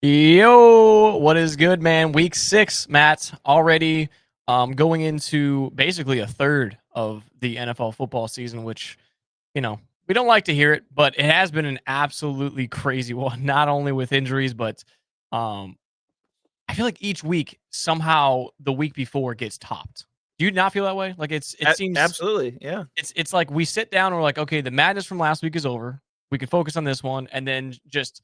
Yo, what is good, man? Week 6, Matt, already going into basically a third of the NFL football season, which, we don't like to hear it, but it has been an absolutely crazy one, not only with injuries, but um, I feel like each week, somehow the week before gets topped. Do you not feel that way? Like it seems Absolutely, yeah. it's like we sit down and we're like, okay, the madness from last week is over. We can focus on this one, and then just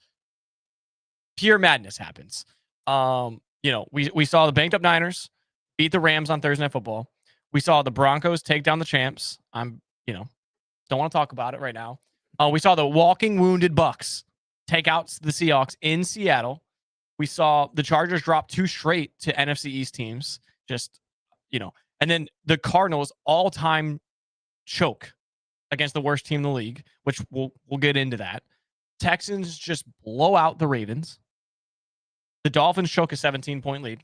pure madness happens. We saw the banked up Niners beat the Rams on Thursday Night Football. We saw the Broncos take down the champs. Don't want to talk about it right now. We saw the walking wounded Bucks take out the Seahawks in Seattle. We saw the Chargers drop 2 straight to NFC East teams. Just, and then the Cardinals all-time choke against the worst team in the league, which we'll get into that. Texans just blow out the Ravens. The Dolphins choke a 17-point lead.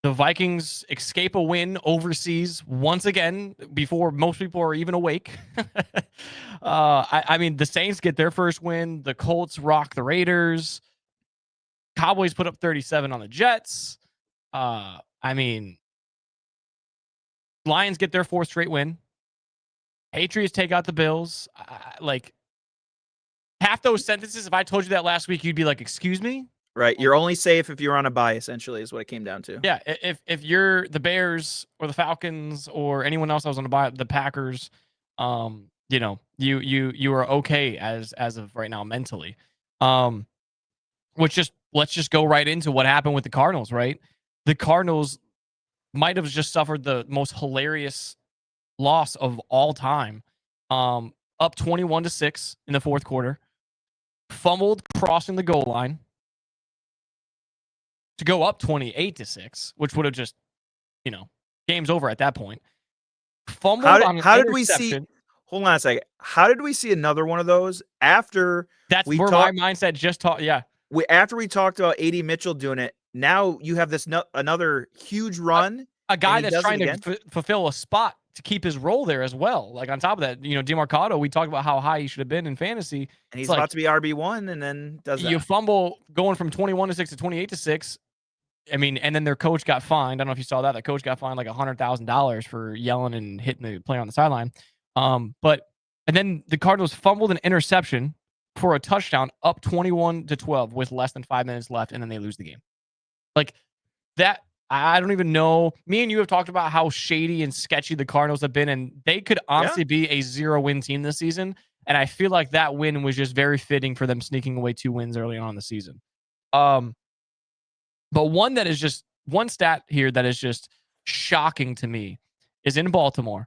The Vikings escape a win overseas once again before most people are even awake. I mean, the Saints get their first win. The Colts rock the Raiders. Cowboys put up 37 on the Jets. I mean, Lions get their 4th straight win. Patriots take out the Bills. Like, half those sentences, if I told you that last week, you'd be like, excuse me? Right. You're only safe if you're on a bye, essentially, is what it came down to. Yeah, if you're the Bears or the Falcons or anyone else that was on the Packers, you are okay as of right now mentally. Let's just go right into what happened with the Cardinals, right? The Cardinals might have just suffered the most hilarious loss of all time. Up 21-6 in the 4th quarter, fumbled crossing the goal line to go up 28-6, which would have just, game's over at that point. Fumbled on an How did we see? interception. Hold on a second. How did we see another one of those after That's we where my talked? mindset just taught. Yeah, After we talked about AD Mitchell doing it, now you have this another huge run, a and guy he that's does it trying again. to fulfill a spot to keep his role there as well. Like on top of that, DeMarcado, we talked about how high he should have been in fantasy. And It's he's like about to be RB1, and then does you that. fumble going from 21-6 to 28-6. I mean, and then their coach got fined. I don't know if you saw that. The coach got fined like $100,000 for yelling and hitting the player on the sideline. And then the Cardinals fumbled an interception for a touchdown, up 21-12 with less than 5 minutes left, and then they lose the game. Like that, I don't even know. Me and you have talked about how shady and sketchy the Cardinals have been, and they could honestly be a 0-win team this season. And I feel like that win was just very fitting for them sneaking away 2 wins early on in the season. But one stat here that is just shocking to me is in Baltimore.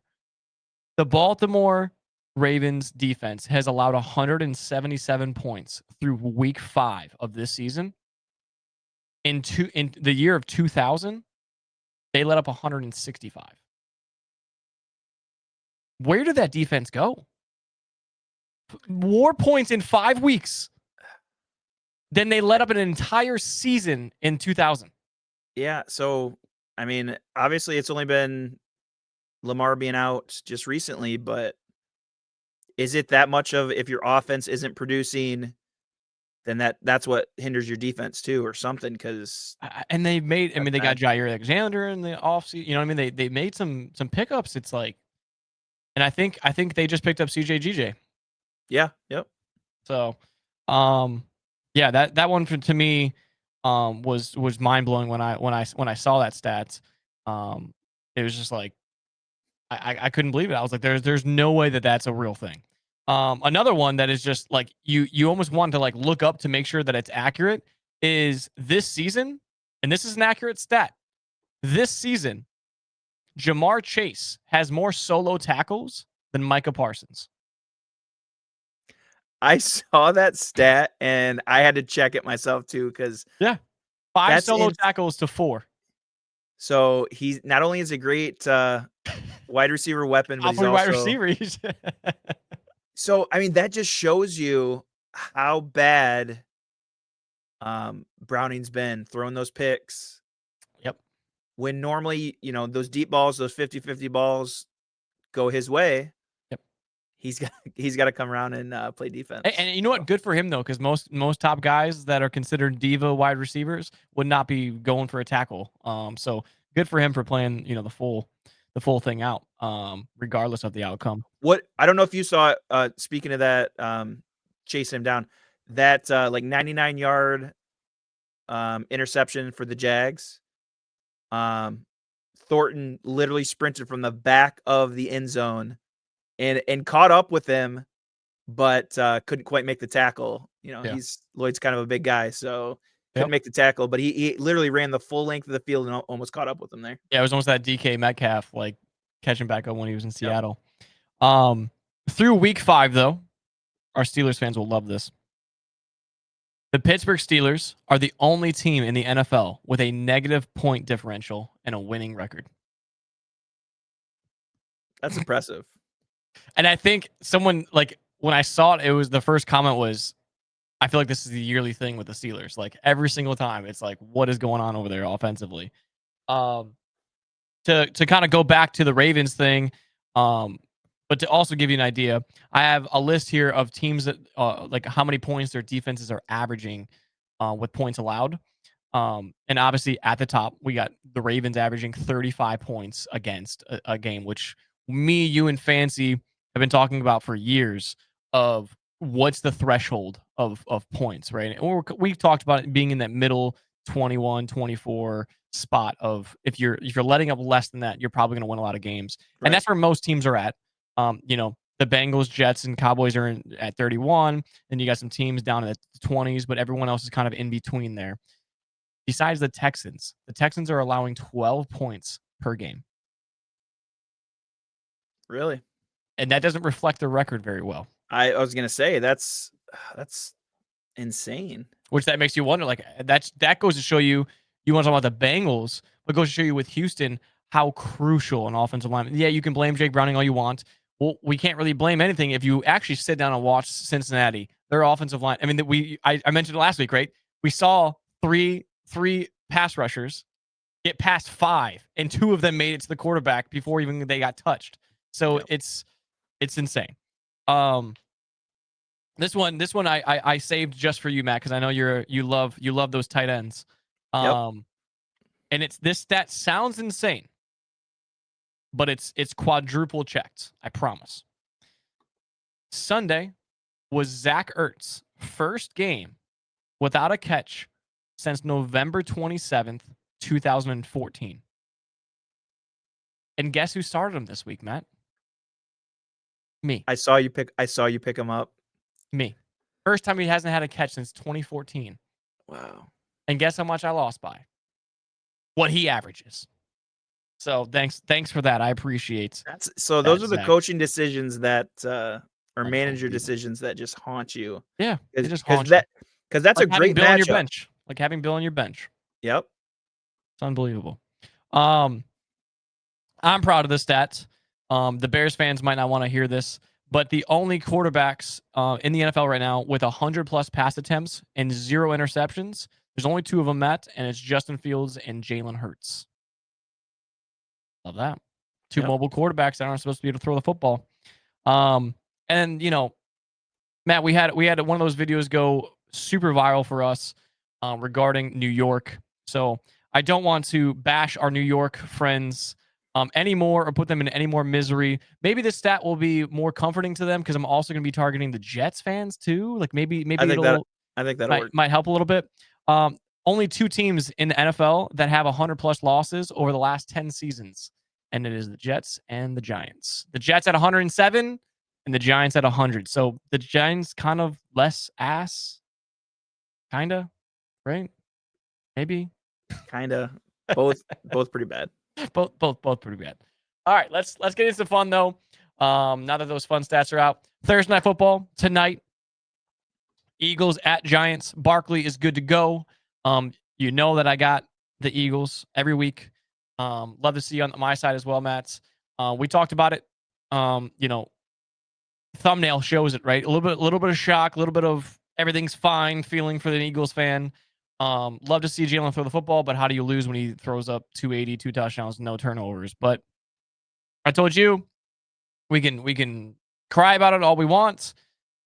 The Baltimore Ravens defense has allowed 177 points through week 5 of this season. In the year of 2000, they let up 165. Where did that defense go? More points in 5 weeks than they let up an entire season in 2000. Yeah. So, I mean, obviously, it's only been Lamar being out just recently, but is it that much of if your offense isn't producing, then that's what hinders your defense too, or something? Because And they made, they got bad. Jair Alexander in the offseason. You know what I mean? They made some pickups. It's like, and I think they just picked up CJ. Yeah. Yep. So, yeah, that one to me was mind blowing when I saw that stats. It was just like I couldn't believe it. I was like, there's no way that that's a real thing. Another one that is just like you almost want to like look up to make sure that it's accurate is this season, and this is an accurate stat. This season, Jamar Chase has more solo tackles than Micah Parsons. I saw that stat and I had to check it myself too, because Yeah, 5 that's solo in. tackles to 4. So he's not only is a great wide receiver weapon, but Top he's 3 wide also. receivers. So I mean, that just shows you how bad Browning's been throwing those picks. Yep. When normally, those deep balls, those 50-50 balls go his way. Yep. he's got to come around and play defense. And you know what? Good for him though, because most top guys that are considered diva wide receivers would not be going for a tackle. So good for him for playing, the full thing out, regardless of the outcome. What I don't know if you saw it, speaking of that, chasing him down, that like 99-yard interception for the Jags. Thornton literally sprinted from the back of the end zone and caught up with him, but couldn't quite make the tackle. Yeah. Lloyd's kind of a big guy, so couldn't Yep. make the tackle, but he literally ran the full length of the field and almost caught up with him there. Yeah, it was almost that DK Metcalf like catching back up when he was in Yep. Seattle. Through week 5 though, our Steelers fans will love this. The Pittsburgh Steelers are the only team in the NFL with a negative point differential and a winning record. That's impressive. And I think someone like when I saw it, it was the first comment was, I feel like this is the yearly thing with the Steelers. Like every single time, it's like, what is going on over there offensively? To kind of go back to the Ravens thing, but to also give you an idea, I have a list here of teams that like how many points their defenses are averaging with points allowed. And obviously at the top, we got the Ravens averaging 35 points against a game, which me, you, and Fancy have been talking about for years of what's the threshold of points, right? And we've talked about it being in that middle 21, 24 spot of if you're letting up less than that, you're probably going to win a lot of games. Right. And that's where most teams are at. The Bengals, Jets, and Cowboys are at 31. Then you got some teams down in the 20s, but everyone else is kind of in between there. Besides the Texans are allowing 12 points per game. Really? And that doesn't reflect their record very well. I was gonna say that's insane. Which that makes you wonder, like that goes to show you want to talk about the Bengals, but goes to show you with Houston how crucial an offensive lineman. Yeah, you can blame Jake Browning all you want. Well, we can't really blame anything if you actually sit down and watch Cincinnati. Their offensive line. I mean, I mentioned it last week, right? We saw three pass rushers get past 5, and 2 of them made it to the quarterback before even they got touched. So Yep. it's insane. This one I saved just for you, Matt, because I know you love those tight ends. Yep. And this stat sounds insane, but it's quadruple checked. I promise. Sunday was Zach Ertz's first game without a catch since November 27th, 2014. And guess who started him this week, Matt? Me. I saw you pick him up. Me. First time he hasn't had a catch since 2014. Wow. And guess how much I lost by? What he averages. So thanks for that. I appreciate. Those are the Zach. coaching decisions that or manager decisions that just haunt you. Yeah, it just because that's like a great Bill on your matchup. bench. Like having Bill on your bench. Yep. It's unbelievable. I'm proud of the stats. The Bears fans might not want to hear this, but the only quarterbacks in the NFL right now with 100+ pass attempts and 0 interceptions, there's only 2 of them, Matt, and it's Justin Fields and Jalen Hurts. Love that. 2 mobile quarterbacks that aren't supposed to be able to throw the football. And Matt, we had one of those videos go super viral for us regarding New York. So I don't want to bash our New York friends anymore or put them in any more misery. Maybe this stat will be more comforting to them because I'm also going to be targeting the Jets fans too. Like maybe I think that'll work. Might help a little bit. Only 2 teams in the NFL that have 100+ losses over the last 10 seasons, and it is the Jets and the Giants. The Jets at 107 and the Giants at 100. So the Giants kind of less ass, kinda, right? Maybe. Kinda. Both pretty bad. both pretty bad. All right, let's get into fun though. Now that those fun stats are out, Thursday Night Football tonight. Eagles at Giants. Barkley is good to go. You know that I got the Eagles every week. Love to see you on my side as well, Matt. We talked about it. Thumbnail shows it, right? A little bit of shock, a little bit of everything's fine feeling for the Eagles fan. Love to see Jalen throw the football, but how do you lose when he throws up 280, 2 touchdowns, no turnovers? But I told you we can cry about it all we want.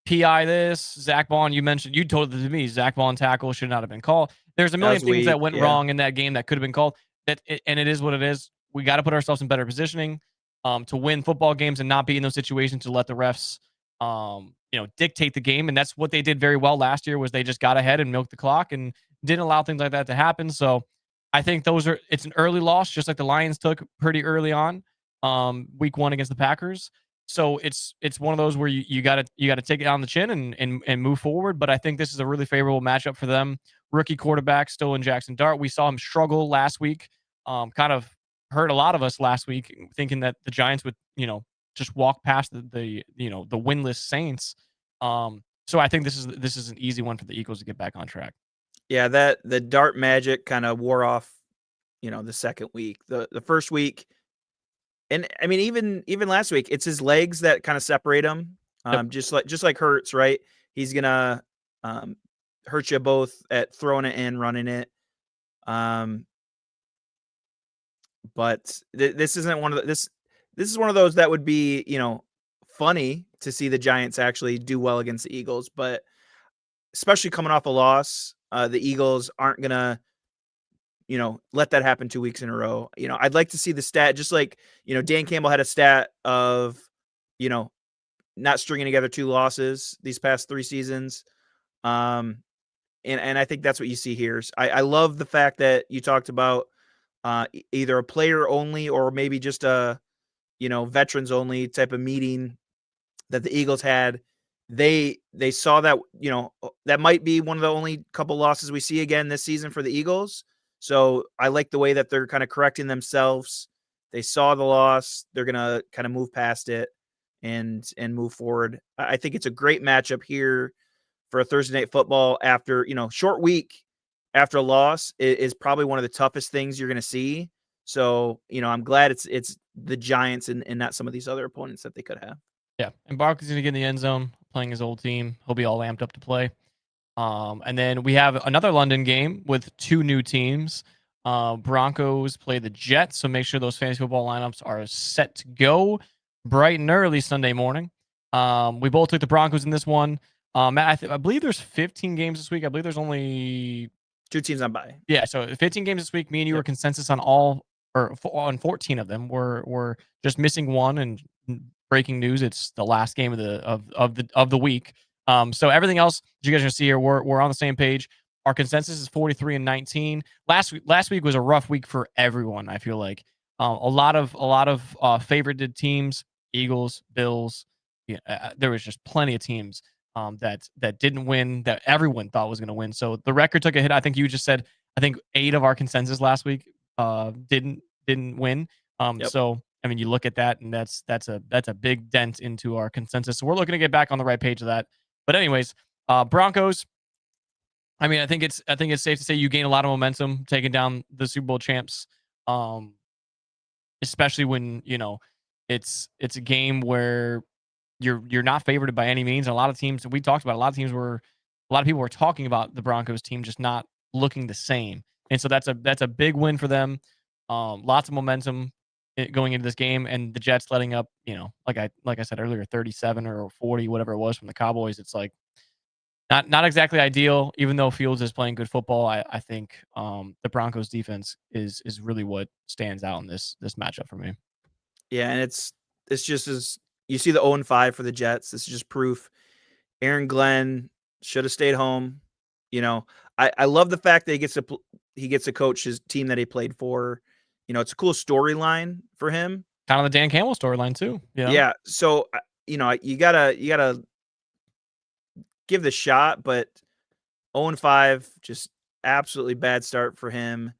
PI this, Zach Bond, you told it to me, Zach Bond tackle should not have been called. There's a That million was things that weak. went Yeah. wrong in that game that could have been called. And it is what it is. We got to put ourselves in better positioning to win football games and not be in those situations to let the refs dictate the game. And that's what they did very well last year was they just got ahead and milked the clock and didn't allow things like that to happen. So I think it's an early loss, just like the Lions took pretty early on, week 1 against the Packers. So it's one of those where you gotta take it on the chin and move forward. But I think this is a really favorable matchup for them. Rookie quarterback still in Jackson Dart. We saw him struggle last week. Kind of hurt a lot of us last week, thinking that the Giants would just walk past the winless Saints. So I think this is an easy one for the Eagles to get back on track. Yeah, that the Dart magic kind of wore off, the second week. The first week, and I mean even last week, it's his legs that kind of separate him. Yep. Just like Hurts, right? He's gonna hurt you both at throwing it and running it. But this isn't one of this is one of those that would be, funny to see the Giants actually do well against the Eagles, but especially coming off a loss, the Eagles aren't gonna, let that happen 2 weeks in a row. I'd like to see the stat, just like, Dan Campbell had a stat of, you know, not stringing together 2 losses these past 3 seasons. And I think that's what you see here. I love the fact that you talked about either a player only or maybe just a, veterans only type of meeting that the Eagles had. They saw that, that might be one of the only couple losses we see again this season for the Eagles. So I like the way that they're kind of correcting themselves. They saw the loss. They're going to kind of move past it and move forward. I think it's a great matchup here for a Thursday night football after, short week after a loss is probably one of the toughest things you're going to see. So, I'm glad it's the Giants and not some of these other opponents that they could have. Yeah, and Barkley's going to get in the end zone playing his old team. He'll be all amped up to play. And then we have another London game with 2 new teams. Broncos play the Jets, so make sure those fantasy football lineups are set to go bright and early Sunday morning. We both took the Broncos in this one. Matt, I believe there's 15 games this week. I believe there's only 2 teams on bye. Yeah, so 15 games this week. Me and you Yep. were consensus on all or on 14 of them. We're just missing one. And breaking news, it's the last game of the week. So everything else that you guys are gonna see here, we're on the same page. Our consensus is 43-19. Last week was a rough week for everyone. I feel like a lot of favorited teams, Eagles, Bills. Yeah, there was just plenty of teams that didn't win that everyone thought was going to win. So the record took a hit. I think you just said I think 8 of our consensus last week didn't win. Yep. So I mean, you look at that, and that's a big dent into our consensus. So we're looking to get back on the right page of that. But anyways, Broncos. I mean, I think it's safe to say you gain a lot of momentum taking down the Super Bowl champs, especially when it's a game where you're not favored by any means. And a lot of teams we talked about, a lot of people were talking about the Broncos team just not looking the same. And so that's a big win for them. Lots of momentum going into this game, and the Jets letting up, like I said earlier, 37 or 40, whatever it was from the Cowboys. It's like not exactly ideal, even though Fields is playing good football. I think the Broncos defense is really what stands out in this matchup for me. Yeah, and it's just as you see the 0-5 for the Jets. This is just proof. Aaron Glenn should have stayed home. I love the fact that he gets to coach his team that he played for. It's a cool storyline for him. Kind of the Dan Campbell storyline too. Yeah. So you gotta give the shot, but 0-5, just absolutely bad start for him.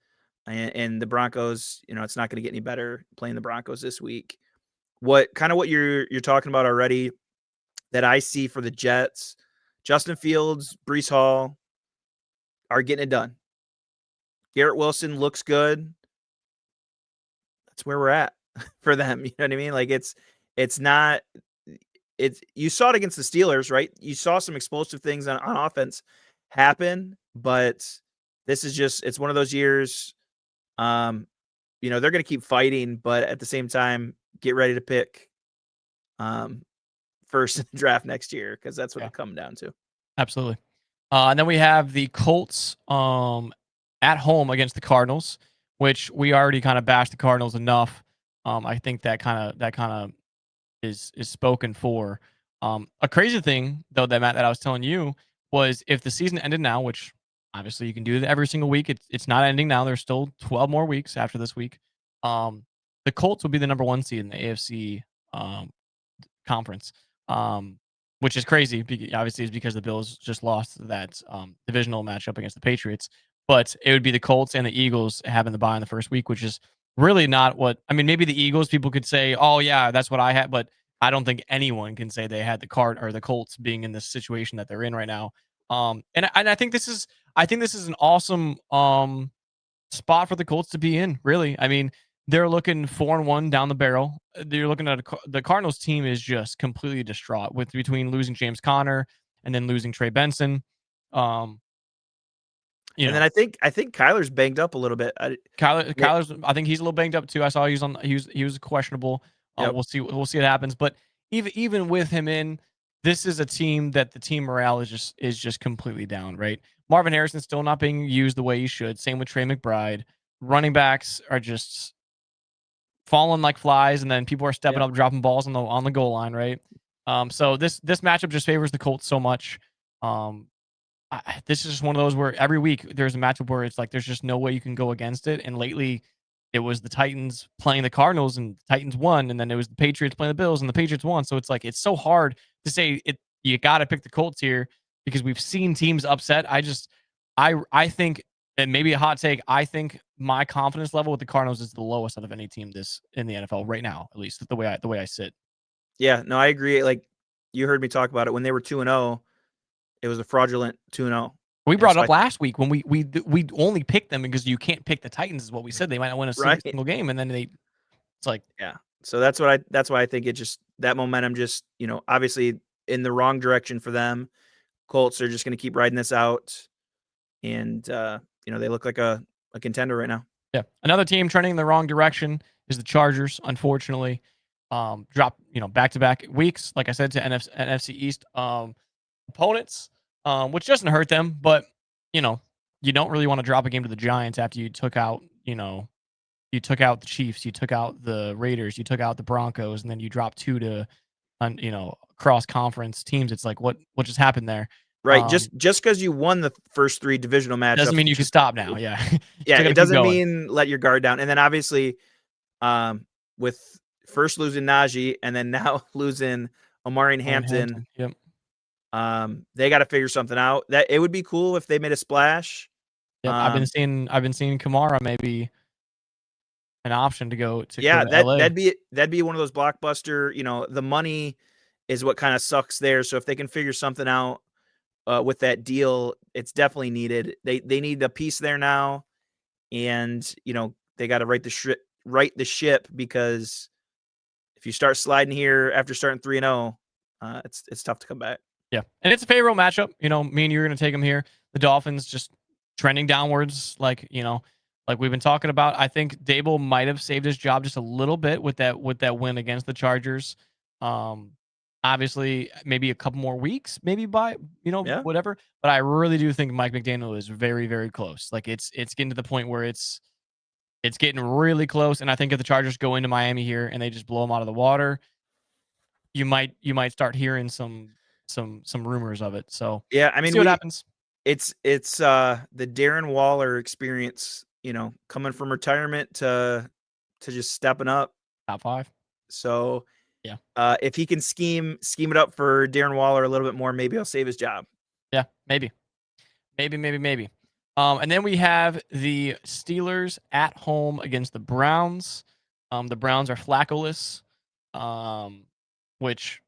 And the Broncos, it's not going to get any better playing the Broncos this week. What you're talking about already that I see for the Jets, Justin Fields, Breece Hall are getting it done. Garrett Wilson looks good. That's where we're at for them. You know what I mean? Like it's not. You saw it against the Steelers, right? You saw some explosive things on offense happen, but this is it's one of those years. They're going to keep fighting, but at the same time, get ready to pick for first in the draft next year because that's what Yeah, it'll come down to. absolutely. And then we have the Colts at home against the Cardinals, which we already kind of bashed the Cardinals enough. I think that kind of is spoken for. A crazy thing though that Matt that I was telling you was if the season ended now, which obviously you can do that every single week. It's not ending now. There's still 12 more weeks after this week. Um, the Colts will be the number one seed in the AFC um, conference, which is crazy. Obviously, is because the Bills just lost that divisional matchup against the Patriots. But it would be the Colts and the Eagles having the bye in the first week, which is really not what I mean. Maybe the Eagles people could say, "Oh yeah, that's what I had," but I don't think anyone can say they had the card or the Colts being in this situation that they're in right now. And I think this is an awesome spot for the Colts to be in. Really, I mean, they're looking 4-1 down the barrel. They're looking at the Cardinals team is just completely distraught with between losing James Conner and then losing Trey Benson. Um, you And then know, I think Kyler's banged up a little bit. Yeah, Kyler's. I think he's a little banged up too. I saw he was questionable. yep. We'll see what happens. But even with him in, this is a team that the team morale is just completely down. Right, Marvin Harrison's still not being used the way he should. Same with Trey McBride. Running backs are just falling like flies, and then people are stepping Yep. up, dropping balls on the goal line. Right. So this matchup just favors the Colts so much. Um, this is just one of those where every week there's a matchup where it's like there's just no way you can go against it. And lately, it was the Titans playing the Cardinals, and the Titans won, and then it was the Patriots playing the Bills, and the Patriots won. So it's like it's so hard to say it. You got to pick the Colts here because we've seen teams upset. I think, and maybe a hot take. I think my confidence level with the Cardinals is the lowest out of any team this in the NFL right now, at least the way I sit. Yeah, no, I agree. Like you heard me talk about it when they were 2-0, it was a fraudulent 2-0. We And brought so it I up last week when we only picked them because you can't pick the Titans is what we said. They might not win a right. single game, and then it's like Yeah. So that's why I think it just that momentum just, obviously in the wrong direction for them. Colts are just going to keep riding this out and they look like a contender right now. yeah, another team trending in the wrong direction is the Chargers. Unfortunately, drop back to back weeks, like I said, to NFC East opponents, which doesn't hurt them, but you know you don't really want to drop a game to the Giants after you took out the Chiefs, you took out the Raiders, you took out the Broncos, and then you drop two to, cross conference teams. It's like what just happened there? Right. Just because you won the first three divisional Doesn't matchups, mean you can stop now. Yeah, you yeah, still got it to keep doesn't going. mean let your guard down. And then obviously, with first losing Najee and then now losing Omari and Ryan Hampton, Hampton. Yep. they got to figure something out. That it would be cool if they made a splash. Yep. I've been Um, seeing I've been seeing Kamara maybe an option to go yeah, to that LA. that'd be one of those blockbuster. The money is what kind of sucks there. So if they can figure something out with that deal, it's definitely needed. They need a piece there now, and they got to right the ship because if you start sliding here after starting 3-0, it's tough to come back. Yeah. And it's a favorable matchup. Me and you are gonna take them here. The Dolphins just trending downwards, like we've been talking about. I think Dable might have saved his job just a little bit with that win against the Chargers. Um, obviously, maybe a couple more weeks, maybe by Yeah, whatever. But I really do think Mike McDaniel is very, very close. Like it's getting to the point where it's getting really close. And I think if the Chargers go into Miami here and they just blow them out of the water, you might start hearing some rumors of it. So yeah. I we'll mean, see what happens. it's the Darren Waller experience. Coming from retirement to just stepping up. Top five. So Yeah. if he can scheme it up for Darren Waller a little bit more, maybe he'll save his job. Yeah. Maybe. Maybe. Maybe. Maybe. And then we have the Steelers at home against the Browns. The Browns are Flacco-less, which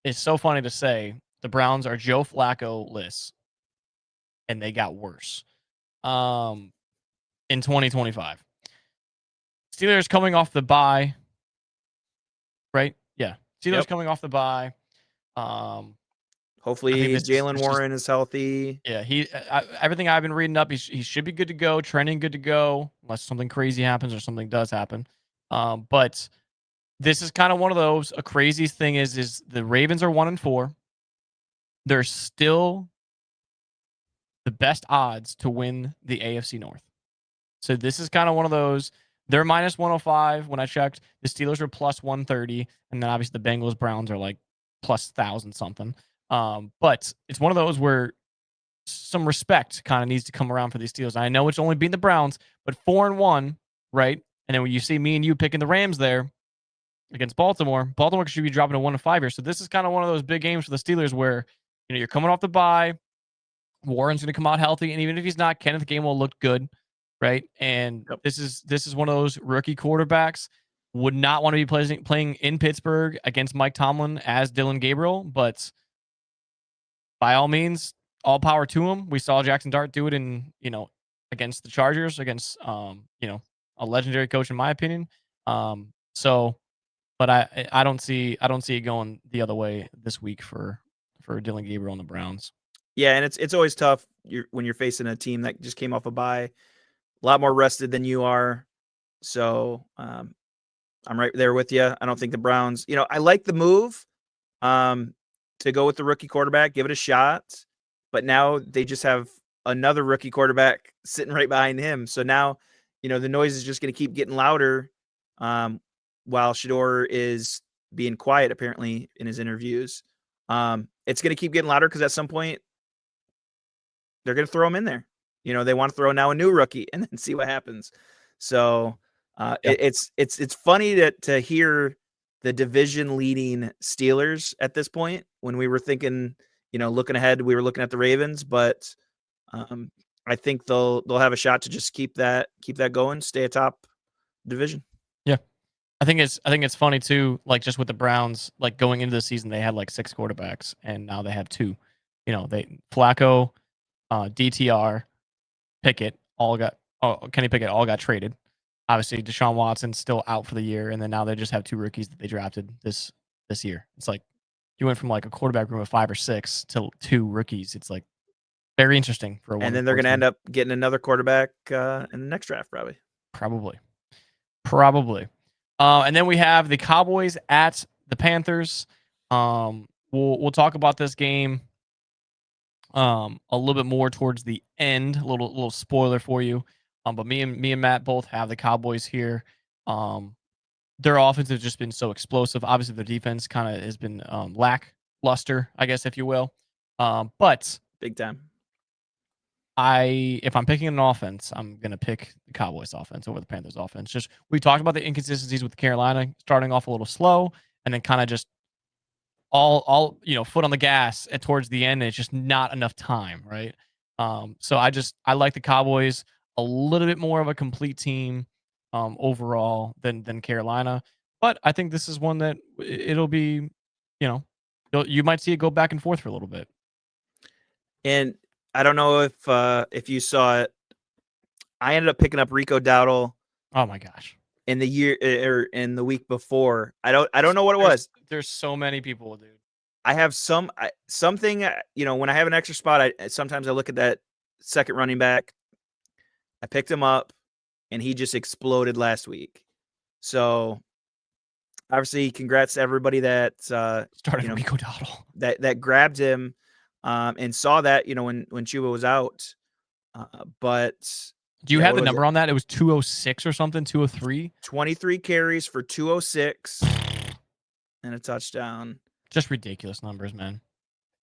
is so funny to say. The Browns are Joe Flacco-less, and they got worse. Um, in 2025. Steelers coming off the bye, right? Yeah. Steelers Yep. coming off the bye. Um, I think Hopefully this is Jalen this just Warren is healthy. yeah. Everything I've been reading up, he should be good to go, trending good to go, unless something crazy happens or something does happen. But This is kind of one of those. A crazy thing is the Ravens are 1-4. They're still the best odds to win the AFC North. So this is kind of one of those. They're minus 105 when I checked. The Steelers are plus 130, and then obviously the Bengals Browns are like plus 1,000 something. But it's one of those where some respect kind of needs to come around for these Steelers. I know it's only beating the Browns, but 4-1, right? And then when you see me and you picking the Rams there against Baltimore should be dropping to 1-5 here. So this is kind of one of those big games for the Steelers where you're coming off the bye. Warren's going to come out healthy, and even if he's not, Kenneth Gainwell looked good, right? And Yep. this is one of those rookie quarterbacks. Would not want to be playing in Pittsburgh against Mike Tomlin as Dylan Gabriel, but by all means, all power to him. We saw Jackson Dart do it in against the Chargers, against a legendary coach in my opinion. So, but I don't see it going the other way this week for Dylan Gabriel and the Browns. Yeah, and it's always tough when you're facing a team that just came off a bye, a lot more rested than you are. So I'm right there with you. I don't think the Browns. I like the move to go with the rookie quarterback, give it a shot. But now they just have another rookie quarterback sitting right behind him. So now, the noise is just going to keep getting louder while Shador is being quiet, apparently, in his interviews. It's going to keep getting louder because at some point, they're going to throw him in there. They want to throw now a new rookie and then see what happens. So it's funny to hear the division leading Steelers at this point when we were thinking, looking ahead, we were looking at the Ravens, but I think they'll have a shot to just keep that going, stay atop division. Yeah. I think it's funny too, like just with the Browns, like going into the season, they had like 6 quarterbacks and now they have 2. Flacco, DTR, Pickett Kenny Pickett all got traded. Obviously, Deshaun Watson's still out for the year, and then now they just have 2 rookies that they drafted this year. It's like you went from like a quarterback room of 5 or 6 to 2 rookies. It's like very interesting for a one. And then they're going to end up getting another quarterback in the next draft, probably. Probably. And then we have the Cowboys at the Panthers. We'll talk about this game a little bit more towards the end. A little spoiler for you. But me and Matt both have the Cowboys here. Their offense has just been so explosive. Obviously, their defense kind of has been lackluster, I guess, if you will. But big time. If I'm picking an offense, I'm gonna pick the Cowboys offense over the Panthers offense. Just we talked about the inconsistencies with Carolina starting off a little slow and then kind of just all foot on the gas towards the end. And it's just not enough time, right? So I like the Cowboys a little bit more of a complete team overall than Carolina, but I think this is one that it'll be, you might see it go back and forth for a little bit. And I don't know if you saw it. I ended up picking up Rico Dowdle. Oh my gosh! In the year or in the week before, I don't know what it was. There's so many people, dude. I have something. When I have an extra spot, sometimes I look at that second running back. I picked him up, and he just exploded last week. So, obviously, congrats to everybody that started Rico Dowdle that grabbed him. And saw that, when Chuba was out. But do you have the number on that? It was 206 or something, 203? 23 carries for 206 and a touchdown. Just ridiculous numbers, man.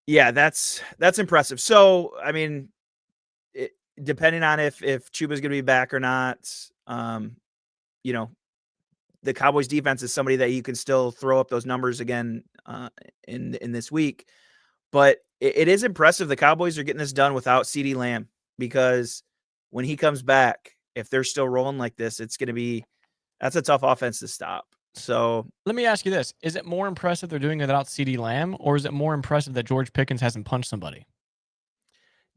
Yeah, that's impressive. So, I mean, depending on if Chuba's going to be back or not, the Cowboys defense is somebody that you can still throw up those numbers again in this week. But it is impressive. The Cowboys are getting this done without CeeDee Lamb because when he comes back, if they're still rolling like this, that's a tough offense to stop. So let me ask you this. Is it more impressive they're doing it without CeeDee Lamb, or is it more impressive that George Pickens hasn't punched somebody?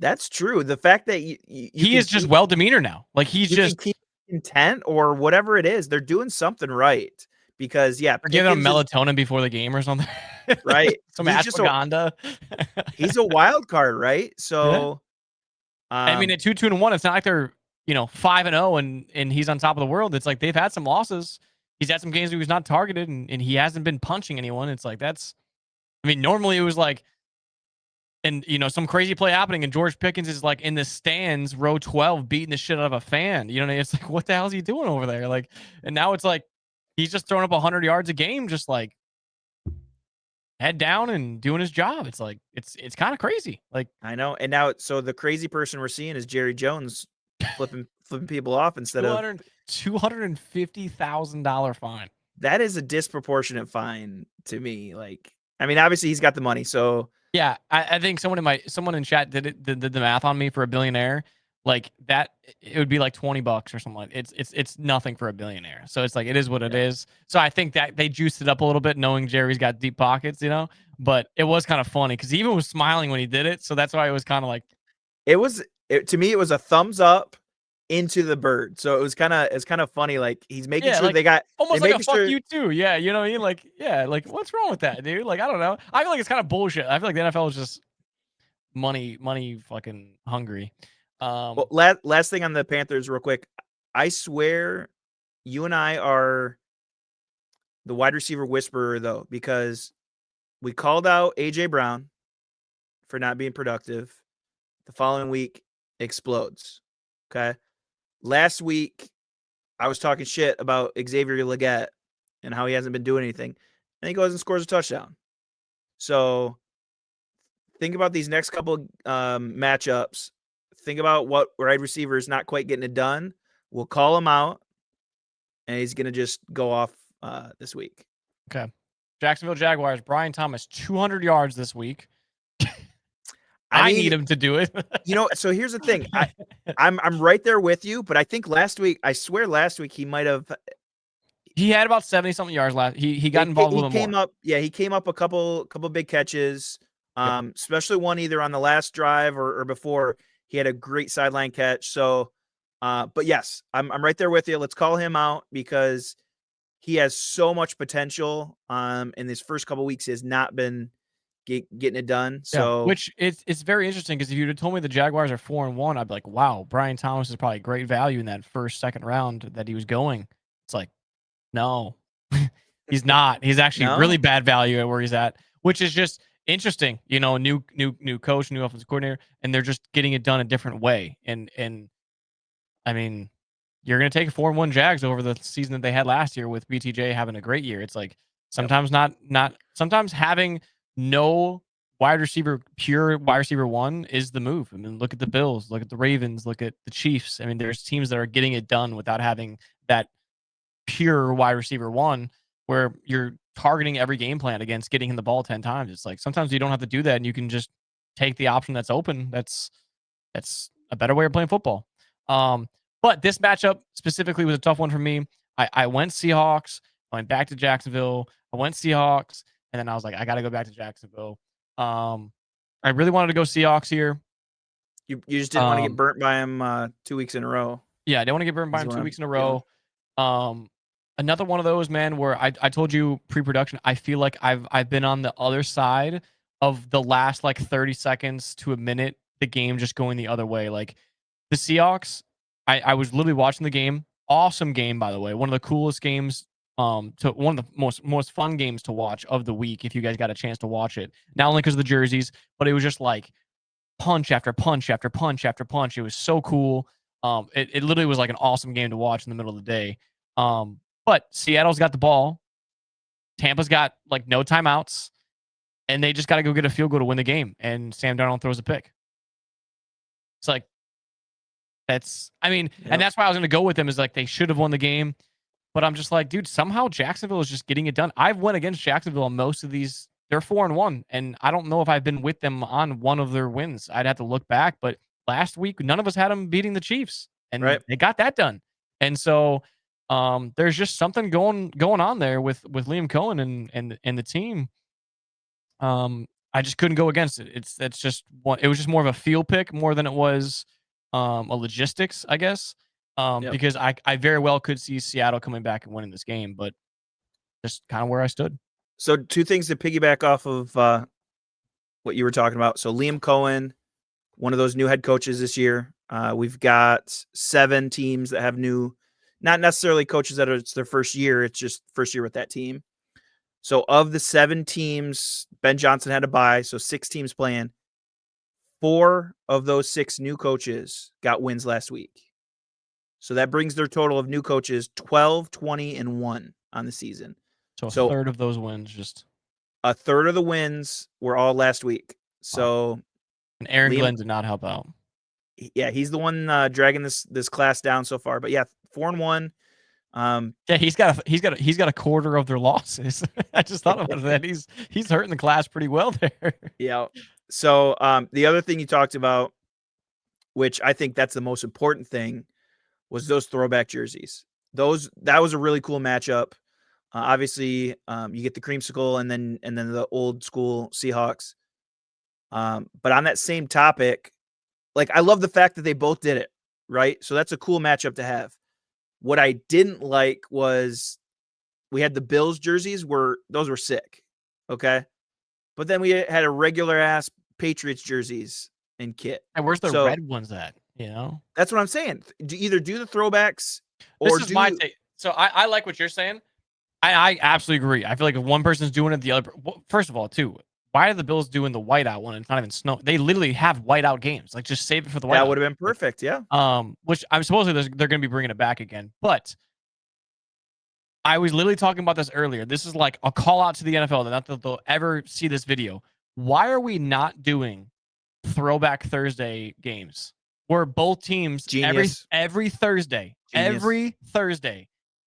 That's true. The fact that he is just well demeanor now. Like he's just keep intent or whatever it is, they're doing something right. Because they're giving him melatonin before the game or something. Right. Some ashwagandha. He's a wild card, right? So I mean, at 2-2-1, it's not like they're 5-0 and he's on top of the world. It's like they've had some losses. he's had some games where he was not targeted and he hasn't been punching anyone. It's like normally it was like, and some crazy play happening, and George Pickens is like in the stands, row 12, beating the shit out of a fan. It's like, what the hell is he doing over there? Like, and now it's like he's just throwing up 100 yards a game, just like head down and doing his job. It's like it's kind of crazy. Like, I know. And now, so the crazy person we're seeing is Jerry Jones flipping people off instead of $250,000 fine. that is a disproportionate fine to me. Like, I mean, obviously he's got the money, so Yeah, I think someone in chat did the math on me for a billionaire. Like that, it would be like $20 or something. Like it's nothing for a billionaire. So it's like it is what it yeah. is. So I think that they juiced it up a little bit, knowing Jerry's got deep pockets, But it was kind of funny because he even was smiling when he did it. So that's why it was kind of like to me it was a thumbs up into the bird. So it's kind of funny. Like he's making sure like they got almost they like a making fuck sure you too. Yeah, you know what I mean? Like like what's wrong with that, dude? Like I don't know. I feel like it's kind of bullshit. I feel like the NFL is just money fucking hungry. Well, last thing on the Panthers real quick. I swear you and I are the wide receiver whisperer though, because we called out AJ Brown for not being productive. The following week explodes. Okay. Last week I was talking shit about Xavier Legette and how he hasn't been doing anything. And he goes and scores a touchdown. So think about these next couple matchups. Think about what wide receiver is not quite getting it done. We'll call him out, and he's going to just go off this week. Okay. Jacksonville Jaguars, Brian Thomas, 200 yards this week. I need him to do it. So here's the thing. I'm right there with you, but I think last week he might have. He had about 70-something yards last. He got involved a little bit more. He came up a couple big catches. Especially one either on the last drive or before. He had a great sideline catch. So, but yes, I'm right there with you. Let's call him out because he has so much potential. In his first couple weeks, he has not been getting it done. So, which it's very interesting because if you'd have told me the Jaguars are 4-1, I'd be like, wow, Brian Thomas is probably great value in that second round that he was going. It's like, no, he's not. He's actually really bad value at where he's at, which is just interesting. New coach, new offensive coordinator, and they're just getting it done a different way. And I mean, you're going to take 4-1 Jags over the season that they had last year with BTJ having a great year. It's like sometimes sometimes having no pure wide receiver one is the move. I mean, look at the Bills, look at the Ravens, look at the Chiefs. I mean, there's teams that are getting it done without having that pure wide receiver one where you're targeting every game plan against getting him the ball 10 times. It's like sometimes you don't have to do that and you can just take the option that's open. That's a better way of playing football. But this matchup specifically was a tough one for me. I went Seahawks. I went back to Jacksonville. I went Seahawks, and then I was like, I got to go back to Jacksonville. I really wanted to go Seahawks here. You just didn't want to get burnt by him 2 weeks in a row. Yeah, I don't want to get burnt by him 2 weeks in a row. Another one of those, man, where I told you pre-production, I feel like I've been on the other side of the last like 30 seconds to a minute, the game just going the other way. Like the Seahawks, I was literally watching the game. Awesome game, by the way. One of the coolest games, one of the most fun games to watch of the week if you guys got a chance to watch it. Not only because of the jerseys, but it was just like punch after punch after punch after punch. It was so cool. It literally was like an awesome game to watch in the middle of the day. But Seattle's got the ball. Tampa's got like no timeouts, and they just got to go get a field goal to win the game. And Sam Darnold throws a pick. It's like, and that's why I was going to go with them is like they should have won the game. But I'm just like, dude, somehow Jacksonville is just getting it done. I've went against Jacksonville on most of these. They're 4-1, and I don't know if I've been with them on one of their wins. I'd have to look back, but last week none of us had them beating the Chiefs, and they got that done. And so there's just something going on there with Liam Cohen and the team. I just couldn't go against it. It was just more of a feel pick more than it was a logistics, I guess. Because I very well could see Seattle coming back and winning this game, but just kind of where I stood. So 2 things to piggyback off of what you were talking about. So Liam Cohen, one of those new head coaches this year. We've got 7 teams that have new not necessarily coaches that it's their first year. It's just first year with that team. So of the 7 teams, Ben Johnson had a bye, so 6 teams playing. 4 of those 6 new coaches got wins last week. So that brings their total of new coaches 12, 20, and 1 on the season. So a So third of those wins just. a third of the wins were all last week. So And Aaron Liam, Glenn did not help out. yeah, he's the one dragging this class down so far. But yeah, 4-1. Yeah, he's got a quarter of their losses. I just thought about that. He's hurting the class pretty well there. Yeah. So the other thing you talked about, which I think that's the most important thing, was those throwback jerseys. That was a really cool matchup. Obviously, you get the creamsicle and then the old school Seahawks. But on that same topic, like I love the fact that they both did it, right? So that's a cool matchup to have. What I didn't like was we had the Bills jerseys those were sick. Okay. But then we had a regular ass Patriots jerseys and kit. And where's the So red ones at? You know, that's what I'm saying. Either do the throwbacks or this is my take. So I like what you're saying. I absolutely agree. I feel like if one person's doing it, the other. Well, first of all, too, why are the Bills doing the whiteout one and it's not even snow? They literally have whiteout games. Like, just save it for the whiteout. That would have been perfect. Yeah. Which I'm supposedly they're going to be bringing it back again. But I was literally talking about this earlier. This is like a call out to the NFL. Not that they'll ever see this video. Why are we not doing Throwback Thursday games where both teams Genius. every Thursday,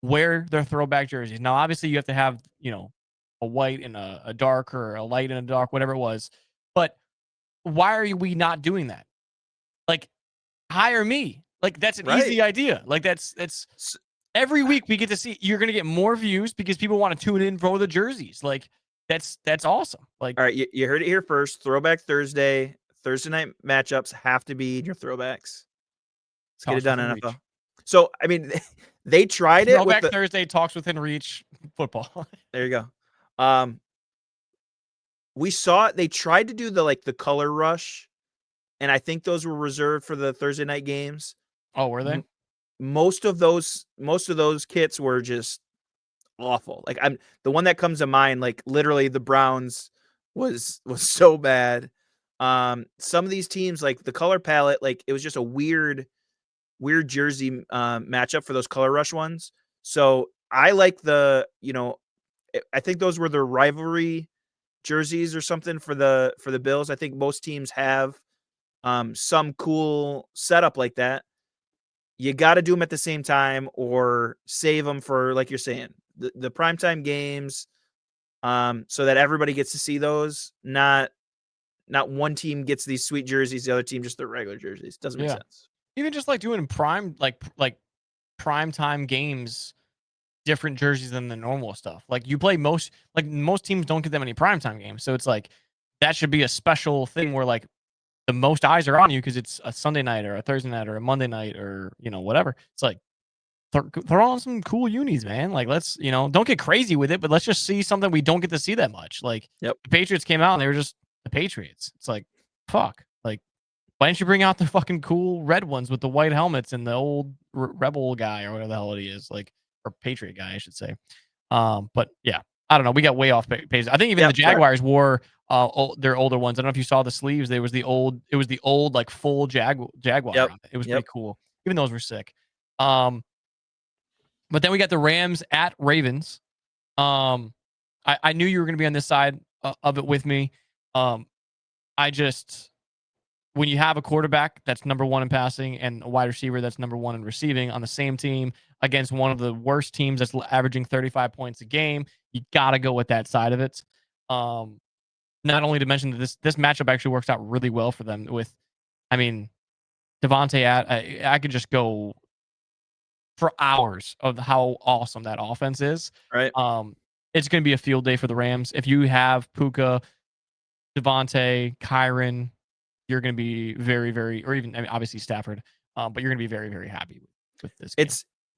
wear their throwback jerseys? Now, obviously, you have to have a white and a dark, or a light and a dark, whatever it was. But why are we not doing that? Like, hire me. Like, that's an easy idea. Like, that's every week we get to see. You're gonna get more views because people want to tune in for the jerseys. Like, that's awesome. Like, all right, you heard it here first. Throwback Thursday night matchups have to be in your throwbacks. Let's get it done, NFL. Reach. So I mean, they tried Throwback Thursday talks within reach football. There you go. We saw it. They tried to do the color rush, and I think those were reserved for the Thursday night games. Oh, were they? Most of those kits were just awful. Like the one that comes to mind, like literally the Browns was so bad. Some of these teams, like the color palette, like it was just a weird jersey matchup for those color rush ones. So I like I think those were the rivalry jerseys or something for the Bills. I think most teams have some cool setup like that. You got to do them at the same time or save them for, like you're saying, the primetime games, so that everybody gets to see those. Not one team gets these sweet jerseys, the other team just their regular jerseys. Doesn't make sense. Even just like doing prime primetime games, different jerseys than the normal stuff. Like you play most teams don't get that many primetime games, so it's like that should be a special thing where like the most eyes are on you because it's a Sunday night or a Thursday night or a Monday night or whatever. It's like throw on some cool unis, man. Like let's don't get crazy with it, but let's just see something we don't get to see that much. Like the Patriots came out and they were just the Patriots. It's like fuck. Like why didn't you bring out the fucking cool red ones with the white helmets and the old rebel guy or whatever the hell he is, like, or Patriot guy, I should say. But yeah, I don't know. We got way off page. I think even the Jaguars wore their older ones. I don't know if you saw the sleeves. It was the old like full Jaguar. It was pretty cool. Even those were sick. But then we got the Rams at Ravens. I knew you were going to be on this side of it with me. When you have a quarterback that's number 1 in passing and a wide receiver that's number 1 in receiving on the same team against one of the worst teams that's averaging 35 points a game, you got to go with that side of it. Not only to mention that this matchup actually works out really well for them with, I mean, Devontae, I could just go for hours of how awesome that offense is. Right. It's going to be a field day for the Rams. If you have Puka, Devontae, Kyron, you're going to be very, very, or even, I mean, obviously Stafford, but you're going to be very, very happy with this game.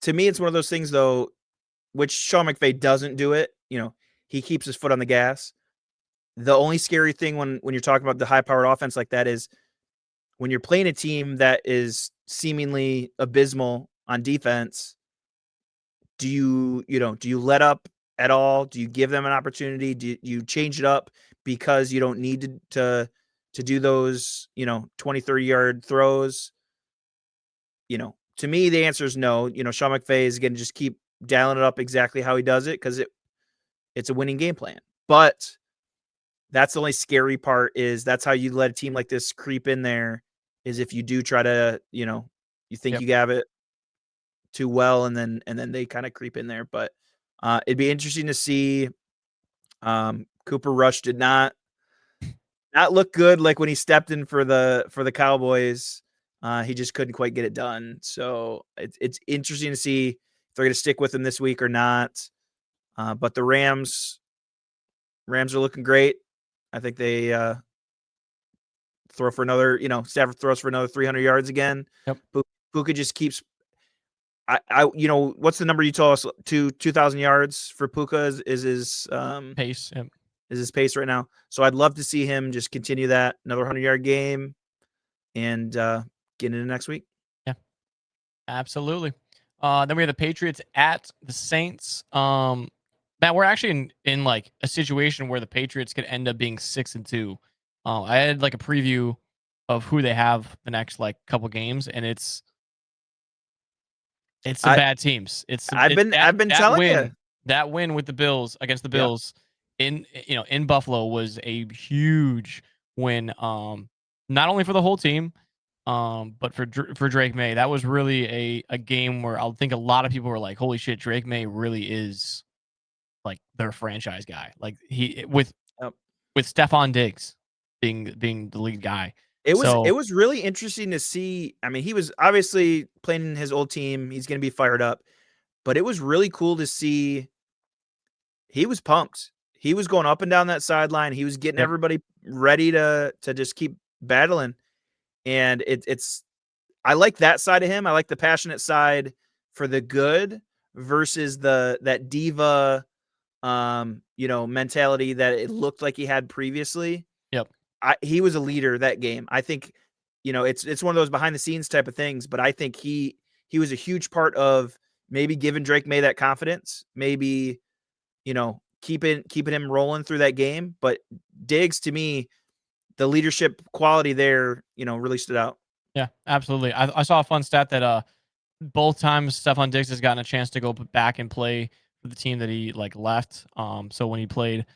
To me, it's one of those things, though, which Sean McVay doesn't do it. He keeps his foot on the gas. The only scary thing when you're talking about the high-powered offense like that is when you're playing a team that is seemingly abysmal on defense, do you let up at all? Do you give them an opportunity? Do you change it up because you don't need to do those, 20, 30-yard throws? To me, the answer is no. Sean McVay is going to just keep dialing it up exactly how he does it because it's a winning game plan. But that's the only scary part is that's how you let a team like this creep in there is if you do try to, you think Yep. you have it too well and then they kind of creep in there. But it'd be interesting to see. Cooper Rush did not look good like when he stepped in for the Cowboys. He just couldn't quite get it done. So it's interesting to see if they're going to stick with him this week or not. But the Rams are looking great. I think they throw for another, Stafford throws for another 300 yards again. Yep. Puka just keeps. What's the number you told us? 2,000 yards for Puka is his Pace. Yep. is his pace right now. So I'd love to see him just continue that another 100-yard game and get into next week. Yeah. Absolutely. Then we have the Patriots at the Saints. That we're actually in like a situation where the Patriots could end up being 6-2. I had like a preview of who they have the next like couple games, and it's some bad teams. I've been telling you that win with the Bills against the Yep. Bills in Buffalo was a huge win. Not only for the whole team, but for Drake May. That was really a game where I think a lot of people were like, "Holy shit, Drake May really is like their franchise guy." Like he with Yep. Stephon Diggs being the lead guy. It So was really interesting to see. I mean, he was obviously playing in his old team. He's going to be fired up, but it was really cool to see. He was pumped. He was going up and down that sideline. He was getting Yep. everybody ready to just keep battling. And it's I like that side of him. I like the passionate side for the good versus that diva mentality that it looked like he had previously. Yep. He was a leader that game. I think, it's one of those behind the scenes type of things, but I think he was a huge part of maybe giving Drake May that confidence, maybe, keeping him rolling through that game. But Diggs, to me, the leadership quality there, really stood out. Yeah, absolutely. I saw a fun stat that both times Stephon Diggs has gotten a chance to go back and play for the team that he like left. So when he played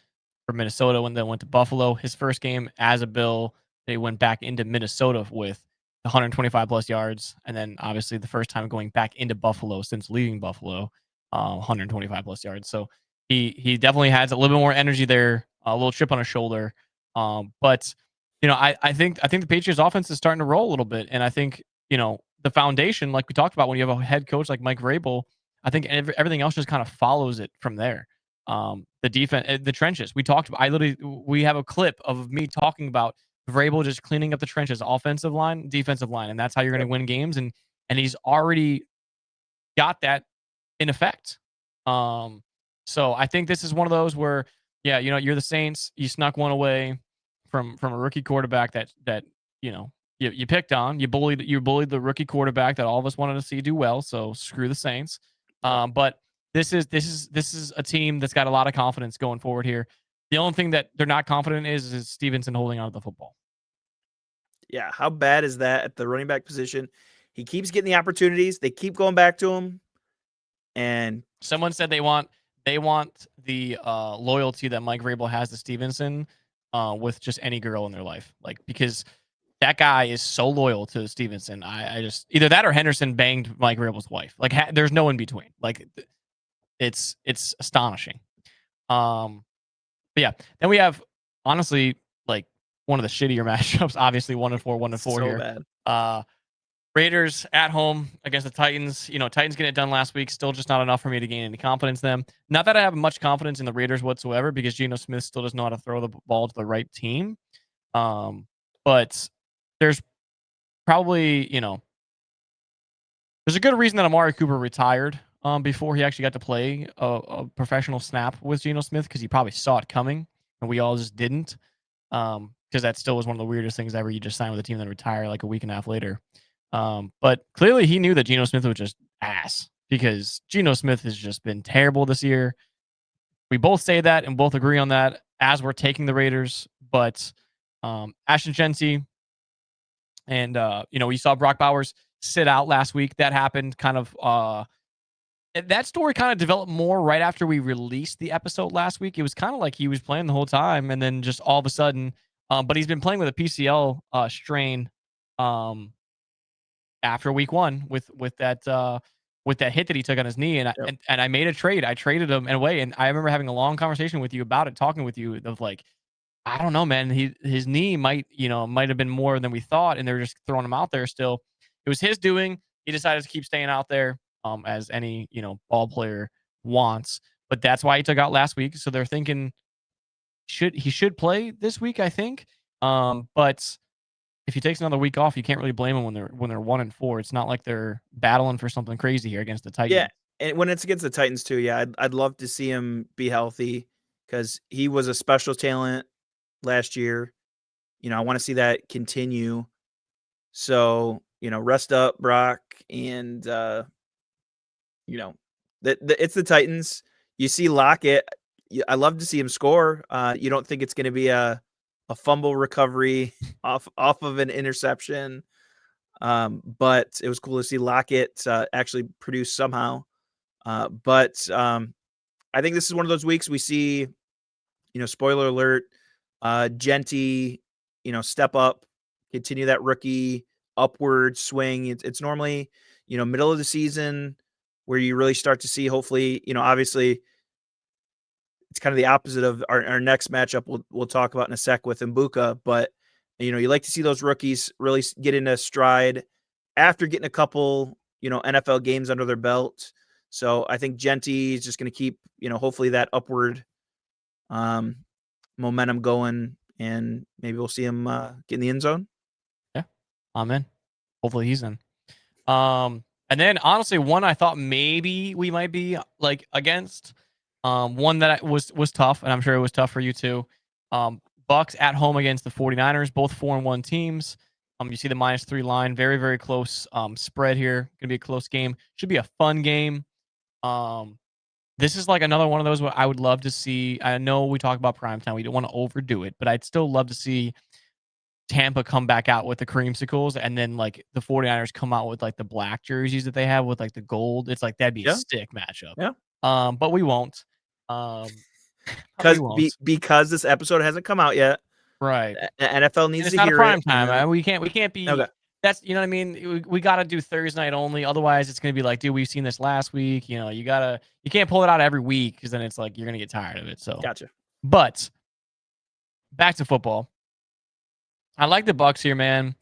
for Minnesota, when they went to Buffalo, his first game as a Bill, they went back into Minnesota with 125 plus yards, and then obviously the first time going back into Buffalo since leaving Buffalo, 125 plus yards. So he definitely has a little bit more energy there, a little chip on his shoulder. But I think the Patriots offense is starting to roll a little bit, and I think the foundation, like we talked about, when you have a head coach like Mike Vrabel, I think everything else just kind of follows it from there. The defense, the trenches. We have a clip of me talking about Vrabel just cleaning up the trenches, offensive line, defensive line, and that's how you're going to win games. And he's already got that in effect. So I think this is one of those where, yeah, you're the Saints, you snuck one away from a rookie quarterback that you picked on, you bullied the rookie quarterback that all of us wanted to see do well. So screw the Saints. But this is a team that's got a lot of confidence going forward here. The only thing that they're not confident is Stevenson holding on to the football. Yeah, how bad is that at the running back position? He keeps getting the opportunities. They keep going back to him. And someone said they want the loyalty that Mike Vrabel has to Stevenson with just any girl in their life, like because that guy is so loyal to Stevenson. I just either that or Henderson banged Mike Vrabel's wife. Like there's no in between. Like it's astonishing. But yeah, then we have honestly like one of the shittier matchups. Obviously 1-4, 1-4 so here. bad. Raiders at home against the Titans. Titans getting it done last week. Still just not enough for me to gain any confidence in them. Not that I have much confidence in the Raiders whatsoever because Geno Smith still doesn't know how to throw the ball to the right team. But there's probably, there's a good reason that Amari Cooper retired before he actually got to play a professional snap with Geno Smith because he probably saw it coming and we all just didn't. Because that still was one of the weirdest things ever. You just sign with a team then retire like a week and a half later. But clearly he knew that Geno Smith was just ass. because Geno Smith has just been terrible this year. We both say that and both agree on that as we're taking the Raiders. But Ashton Shensi and we saw Brock Bowers sit out last week. That happened kind of that story kind of developed more right after we released the episode last week. It was kind of like he was playing the whole time, and then just all of a sudden, but he's been playing with a PCL strain after week one with that hit that he took on his knee, and Yep. and I made a trade. I traded him in a way, and I remember having a long conversation with you about it, talking with you of like, I don't know, man. His knee might have been more than we thought, and they're just throwing him out there still. It was his doing. He decided to keep staying out there, as any ball player wants. But that's why he took out last week. So they're thinking he should play this week, I think. But if he takes another week off, you can't really blame him when they're 1-4. It's not like they're battling for something crazy here against the Yeah, Titans. and when it's against the Titans too, yeah, I'd love to see him be healthy because he was a special talent last year. I want to see that continue. So, rest up, Brock, and it's the Titans. You see Lockett. I love to see him score. You don't think it's going to be a fumble recovery off of an interception, but it was cool to see Lockett actually produce somehow. But I think this is one of those weeks we see, spoiler alert, Genty, step up, continue that rookie upward swing. It's normally, middle of the season where you really start to see, hopefully, obviously it's kind of the opposite of our next matchup we'll talk about in a sec with Mbuka, but you like to see those rookies really get into stride after getting a couple, NFL games under their belt. So I think Genty is just going to keep, hopefully that upward momentum going, and maybe we'll see him get in the end zone. Yeah, I'm in. Hopefully he's in. And then honestly, one I thought maybe we might be like against, one that was tough, and I'm sure it was tough for you too. Bucks at home against the 49ers, both 4-1 teams. You see the -3 line, very, very close spread here. Gonna be a close game. Should be a fun game. This is like another one of those where I would love to see. I know we talk about prime time. We don't want to overdo it, but I'd still love to see Tampa come back out with the creamsicles, and then like the 49ers come out with like the black jerseys that they have with like the gold. It's like that'd be a Yeah, sick matchup. yeah. But we won't. But we won't. Because this episode hasn't come out yet. Right. The NFL And needs it's to not a hear it. prime time. We can't Okay. be. That's you know what I mean. We got to do Thursday night only. Otherwise, it's gonna be like, dude, we've seen this last week. You can't pull it out every week because then it's like you're gonna get tired of it. So, Gotcha. but back to football. I like the Bucks here, man.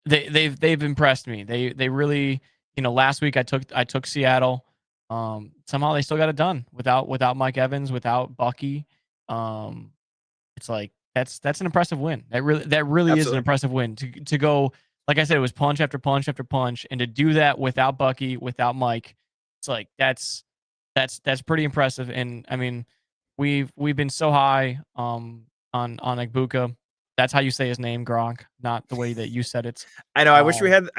They've impressed me. They really, last week I took Seattle. Somehow they still got it done without Mike Evans, without Bucky. It's like that's an impressive win. That really is an Absolutely. impressive win to go. Like I said, it was punch after punch after punch, and to do that without Bucky, without Mike, it's like that's pretty impressive. And I mean, we've been so high on Egbuka. That's how you say his name, Gronk, not the way that you said it. I know. Um, I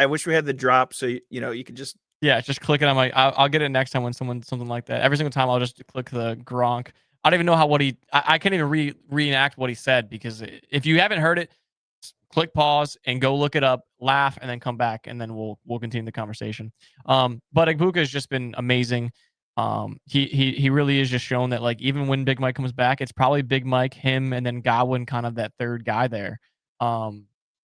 wish we had the drop so you could just. yeah, just click it on my. I'll get it next time when something like that. Every single time I'll just click the Gronk. I don't even know what he. I can't even reenact what he said because if you haven't heard it, click pause and go look it up, laugh, and then come back, and then we'll continue the conversation. But Egbuka has just been amazing. He really is just shown that like even when Big Mike comes back, it's probably Big Mike, him, and then Godwin, kind of that third guy there.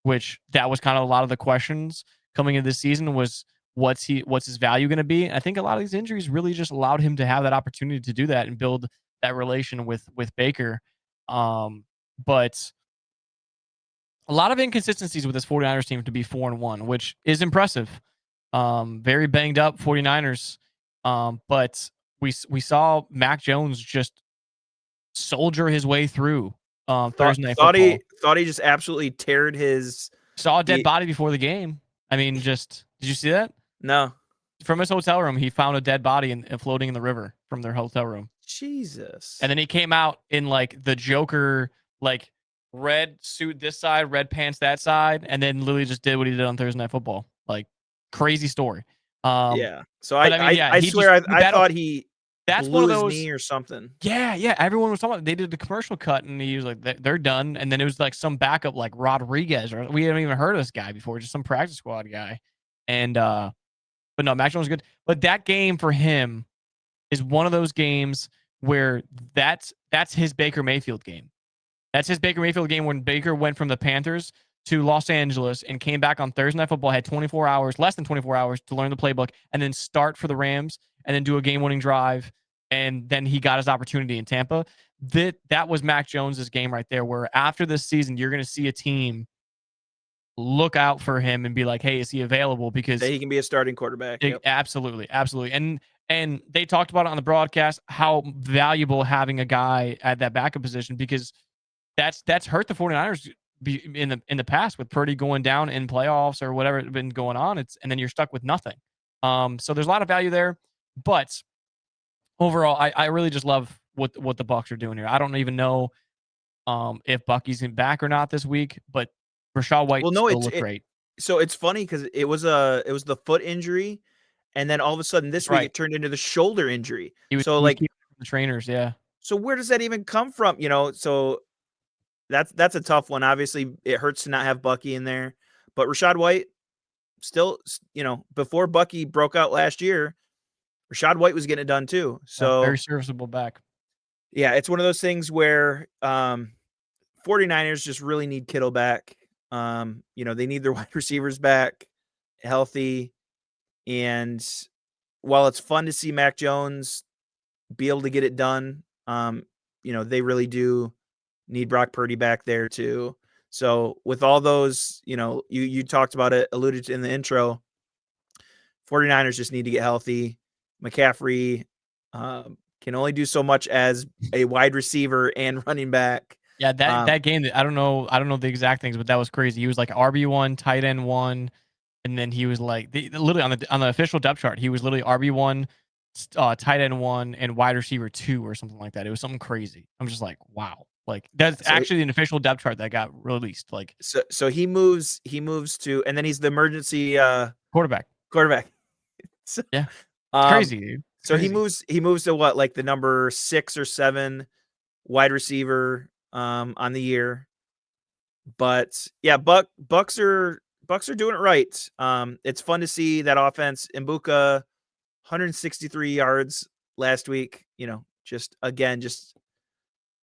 Which that was kind of a lot of the questions coming into this season was what's his value going to be? And I think a lot of these injuries really just allowed him to have that opportunity to do that and build that relation with Baker. But a lot of inconsistencies with this 49ers team to be 4-1, which is impressive. Very banged up 49ers. But we saw Mac Jones just soldier his way through Thursday Night Football. Thought he just absolutely teared his. Saw a dead body before the game. I mean, did you see that? No. From his hotel room, he found a dead body and floating in the river from their hotel room. Jesus. And then he came out in like the Joker, like red suit this side, red pants that side, and then literally just did what he did on Thursday Night Football. Like crazy story. Yeah. So But I mean, yeah, I he just swear he I battled. thought he That's one blew of his those. knee or something. Yeah, yeah. Everyone was talking about. They did the commercial cut, and he was like, "They're done." And then it was like some backup, like Rodriguez, or we haven't even heard of this guy before, just some practice squad guy. And but no, Mac Jones was good. But that game for him is one of those games where that's his Baker Mayfield game. That's his Baker Mayfield game when Baker went from the Panthers to Los Angeles and came back on Thursday Night Football, had 24 hours, less than 24 hours to learn the playbook, and then start for the Rams and then do a game-winning drive. And then he got his opportunity in Tampa. That was Mac Jones's game right there, where after this season, you're going to see a team look out for him and be like, hey, is he available? That Because he can be a starting quarterback. Yep. absolutely, absolutely. And they talked about it on the broadcast, how valuable having a guy at that backup position, because that's hurt the 49ers in the past with Purdy going down in playoffs or whatever been going on. And then you're stuck with nothing. So there's a lot of value there, but overall, I really just love what the Bucks are doing here. I don't even know if Bucky's back or not this week, but Rashad White Well, no, still looked great. so it's funny because it was the foot injury, and then all of a sudden this That's week right. it turned into the shoulder injury. So He was like, keeping the trainers, yeah. so where does that even come from? So that's a tough one. Obviously, it hurts to not have Bucky in there, but Rashad White still, before Bucky broke out last year, Rashad White was getting it done too. Yeah, very So serviceable back. yeah, it's one of those things where 49ers just really need Kittle back. They need their wide receivers back healthy. And while it's fun to see Mac Jones be able to get it done, they really do need Brock Purdy back there too. So with all those, you talked about it, alluded to in the intro, 49ers just need to get healthy. McCaffrey can only do so much as a wide receiver and running back. Yeah, that game, I don't know the exact things, but that was crazy. He was like RB1, tight end 1, and then he was like literally on the official depth chart, he was literally RB1, tight end 1, and wide receiver 2 or something like that. It was something crazy. I'm just like, wow. Like that's So actually an official depth chart that got released. Like so he moves to, and then he's the emergency quarterback. quarterback. So, Yeah. It's um crazy, dude. It's so he crazy. moves to what, like the number 6 or 7 wide receiver on the year. But yeah, Bucks are doing it right. It's fun to see that offense. Mbuka 163 yards last week, just again,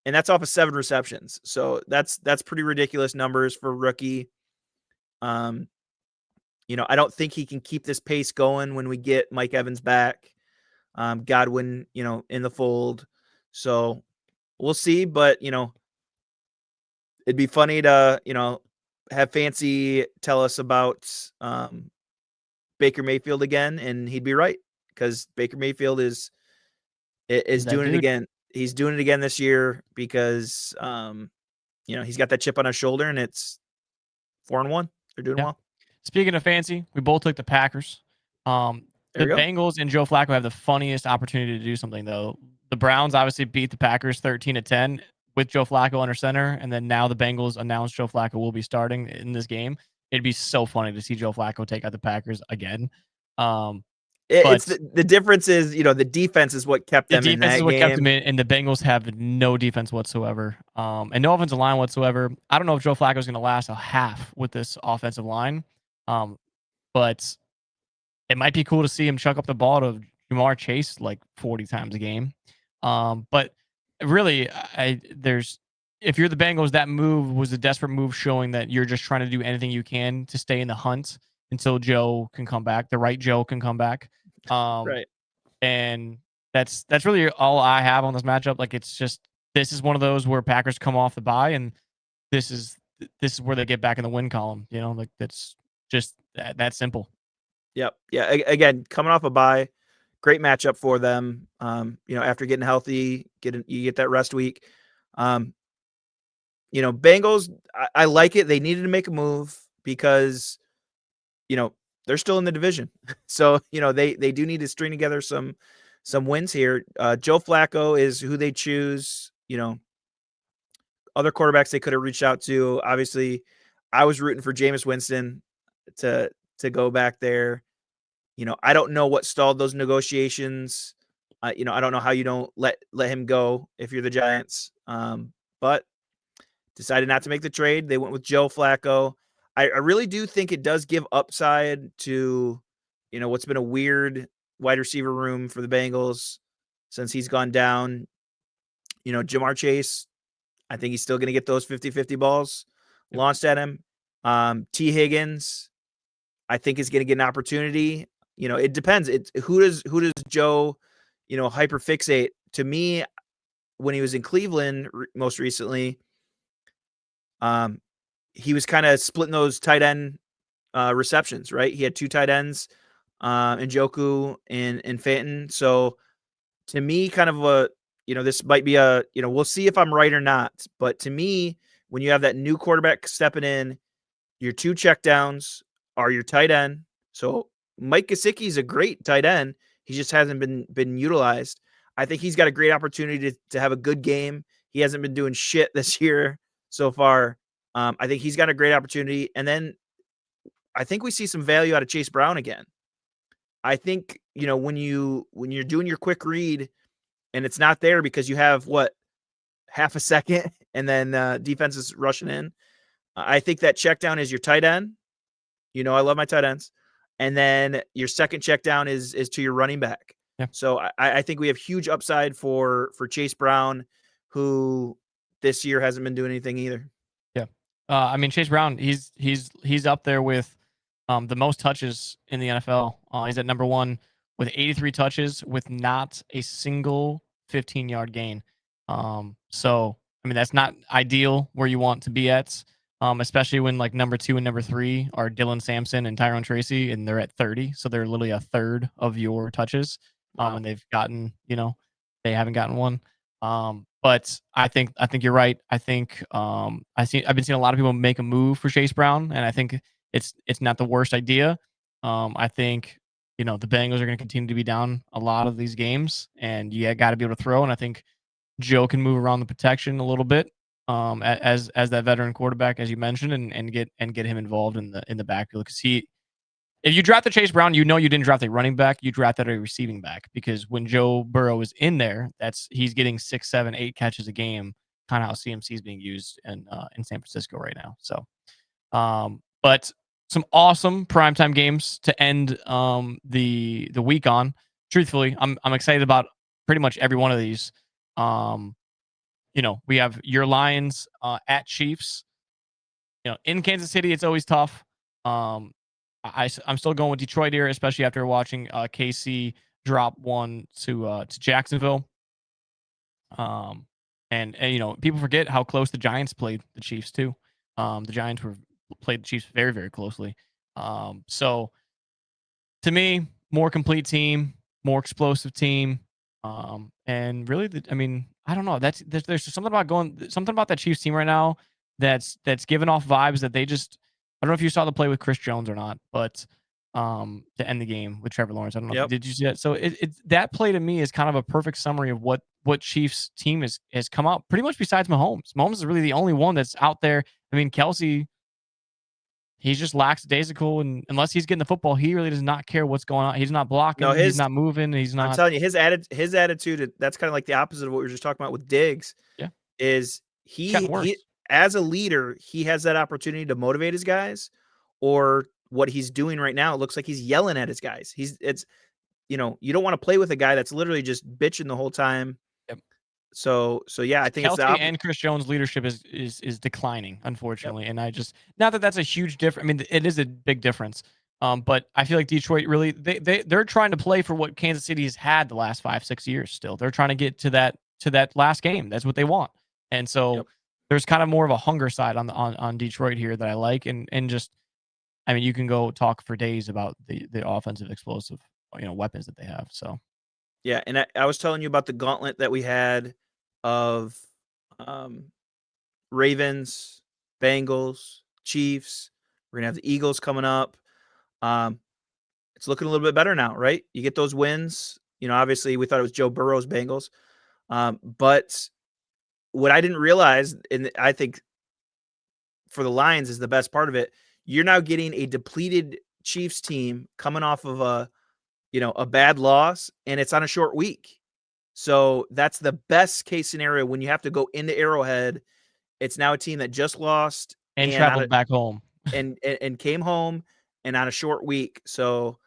and that's off of 7 receptions. So that's pretty ridiculous numbers for a rookie. Um, I don't think he can keep this pace going when we get Mike Evans back. Godwin, in the fold. So we'll see, but it'd be funny to, have Fancy tell us about Baker Mayfield again, and he'd be right, because Baker Mayfield is He's that doing it dude. again. He's doing it again this year because he's got that chip on his shoulder, and it's 4-1. They're doing Yeah. well. Speaking of fancy, we both took the Packers. There The we go. Bengals and Joe Flacco have the funniest opportunity to do something though. The Browns obviously beat the Packers 13-10 with Joe Flacco under center, and then now the Bengals announced Joe Flacco will be starting in this game. It'd be so funny to see Joe Flacco take out the Packers again. Um, It's but the difference is, the defense is what kept the them in defense is that what kept them game. in, and the Bengals have no defense whatsoever, and no offensive line whatsoever. I don't know if Joe Flacco is going to last a half with this offensive line, but it might be cool to see him chuck up the ball to Jamar Chase like 40 times a game. But really, there's if you're the Bengals, that move was a desperate move showing that you're just trying to do anything you can to stay in the hunt until Joe can come back. The right Joe can come back. Um, Right. and that's really all I have on this matchup. Like it's just this is one of those where Packers come off the bye and this is this is where they get back in the win column. Like that's just that simple. Yep. Yeah. Again, coming off a bye, great matchup for them. After getting healthy, you get that rest week. Bengals, I like it. They needed to make a move because, they're still in the division. So, they do need to string together some wins here. Joe Flacco is who they choose. Other quarterbacks they could have reached out to. Obviously, I was rooting for Jameis Winston to go back there. I don't know what stalled those negotiations. I don't know how you don't let him go if you're the Giants. But decided not to make the trade. They went with Joe Flacco. I really do think it does give upside to, what's been a weird wide receiver room for the Bengals since he's gone down. Jamar Chase, I think he's still going to get those 50-50 balls launched at him. T. Higgins, I think is going to get an opportunity. It depends. Who does Joe, hyperfixate? To me, when he was in Cleveland most recently, he was kind of splitting those tight end receptions, right? He had 2 tight ends, Njoku and Fenton. So to me, kind of this might be we'll see if I'm right or not. But to me, when you have that new quarterback stepping in, your 2 checkdowns are your tight end. So Mike Gesicki is a great tight end. He just hasn't been utilized. I think he's got a great opportunity to have a good game. He hasn't been doing shit this year so far. I think he's got a great opportunity. And then I think we see some value out of Chase Brown again. I think, when you're doing your quick read and it's not there because you have half a second and then defense is rushing in. I think that check down is your tight end. I love my tight ends. And then your second check down is to your running back. Yeah. So I think we have huge upside for Chase Brown, who this year hasn't been doing anything either. Yeah. I mean, Chase Brown, he's up there with the most touches in the NFL. He's at number 1 with 83 touches with not a single 15-yard gain. So I mean, that's not ideal where you want to be at. Especially when like number 2 and number 3 are Dylan Sampson and Tyrone Tracy, and they're at 30, so they're literally a third of your touches. Wow. And they've gotten, they haven't gotten one. But I think you're right. I think I've been seeing a lot of people make a move for Chase Brown, and I think it's not the worst idea. I think the Bengals are going to continue to be down a lot of these games, and you got to be able to throw. And I think Joe can move around the protection a little bit, as that veteran quarterback, as you mentioned, and get him involved in the backfield, because if you drafted Chase Brown, you didn't draft a running back, you drafted a receiving back, because when Joe Burrow is in there, he's getting 6, 7, 8 catches a game, kind of how CMC is being used in San Francisco right now. So, but some awesome primetime games to end the week on. Truthfully, I'm excited about pretty much every one of these. We have your Lions at Chiefs. In Kansas City, it's always tough. I'm still going with Detroit here, especially after watching KC drop one to Jacksonville. And people forget how close the Giants played the Chiefs too. The Giants played the Chiefs very, very closely. So to me, more complete team, more explosive team. And really, I don't know. There's something about that Chiefs team right now that's giving off vibes that they just. I don't know if you saw the play with Chris Jones or not, but to end the game with Trevor Lawrence. I don't know. Yep. Did you see that? So that play to me is kind of a perfect summary of what Chiefs team has come out pretty much besides Mahomes. Mahomes is really the only one that's out there. I mean, Kelsey, he's just lackadaisical, and unless he's getting the football, he really does not care what's going on. He's not blocking. No, He's not moving. He's not. I'm telling you, his attitude. That's kind of like the opposite of what we were just talking about with Diggs. Yeah. Is He as a leader, he has that opportunity to motivate his guys, or what he's doing right now, it looks like he's yelling at his guys. You don't want to play with a guy that's literally just bitching the whole time. Yep. So yeah, I think Kelsey it's and Chris Jones' leadership is declining, unfortunately. Yep. And I just, not that that's a huge difference. I mean, it is a big difference. But I feel like Detroit really they're trying to play for what Kansas City has had the last 5-6 years. Still, they're trying to get to that last game. That's what they want. And so. Yep. There's kind of more of a hunger side on Detroit here that I like, and just, I mean, you can go talk for days about the offensive explosive, weapons that they have. So, yeah, and I was telling you about the gauntlet that we had of Ravens, Bengals, Chiefs. We're gonna have the Eagles coming up. It's looking a little bit better now, right? You get those wins. Obviously we thought it was Joe Burrow's Bengals, but what I didn't realize, and I think for the Lions is the best part of it, you're now getting a depleted Chiefs team coming off of a bad loss, and it's on a short week. So that's the best case scenario when you have to go into Arrowhead. It's now a team that just lost and and on a traveled back home. and came home and on a short week. So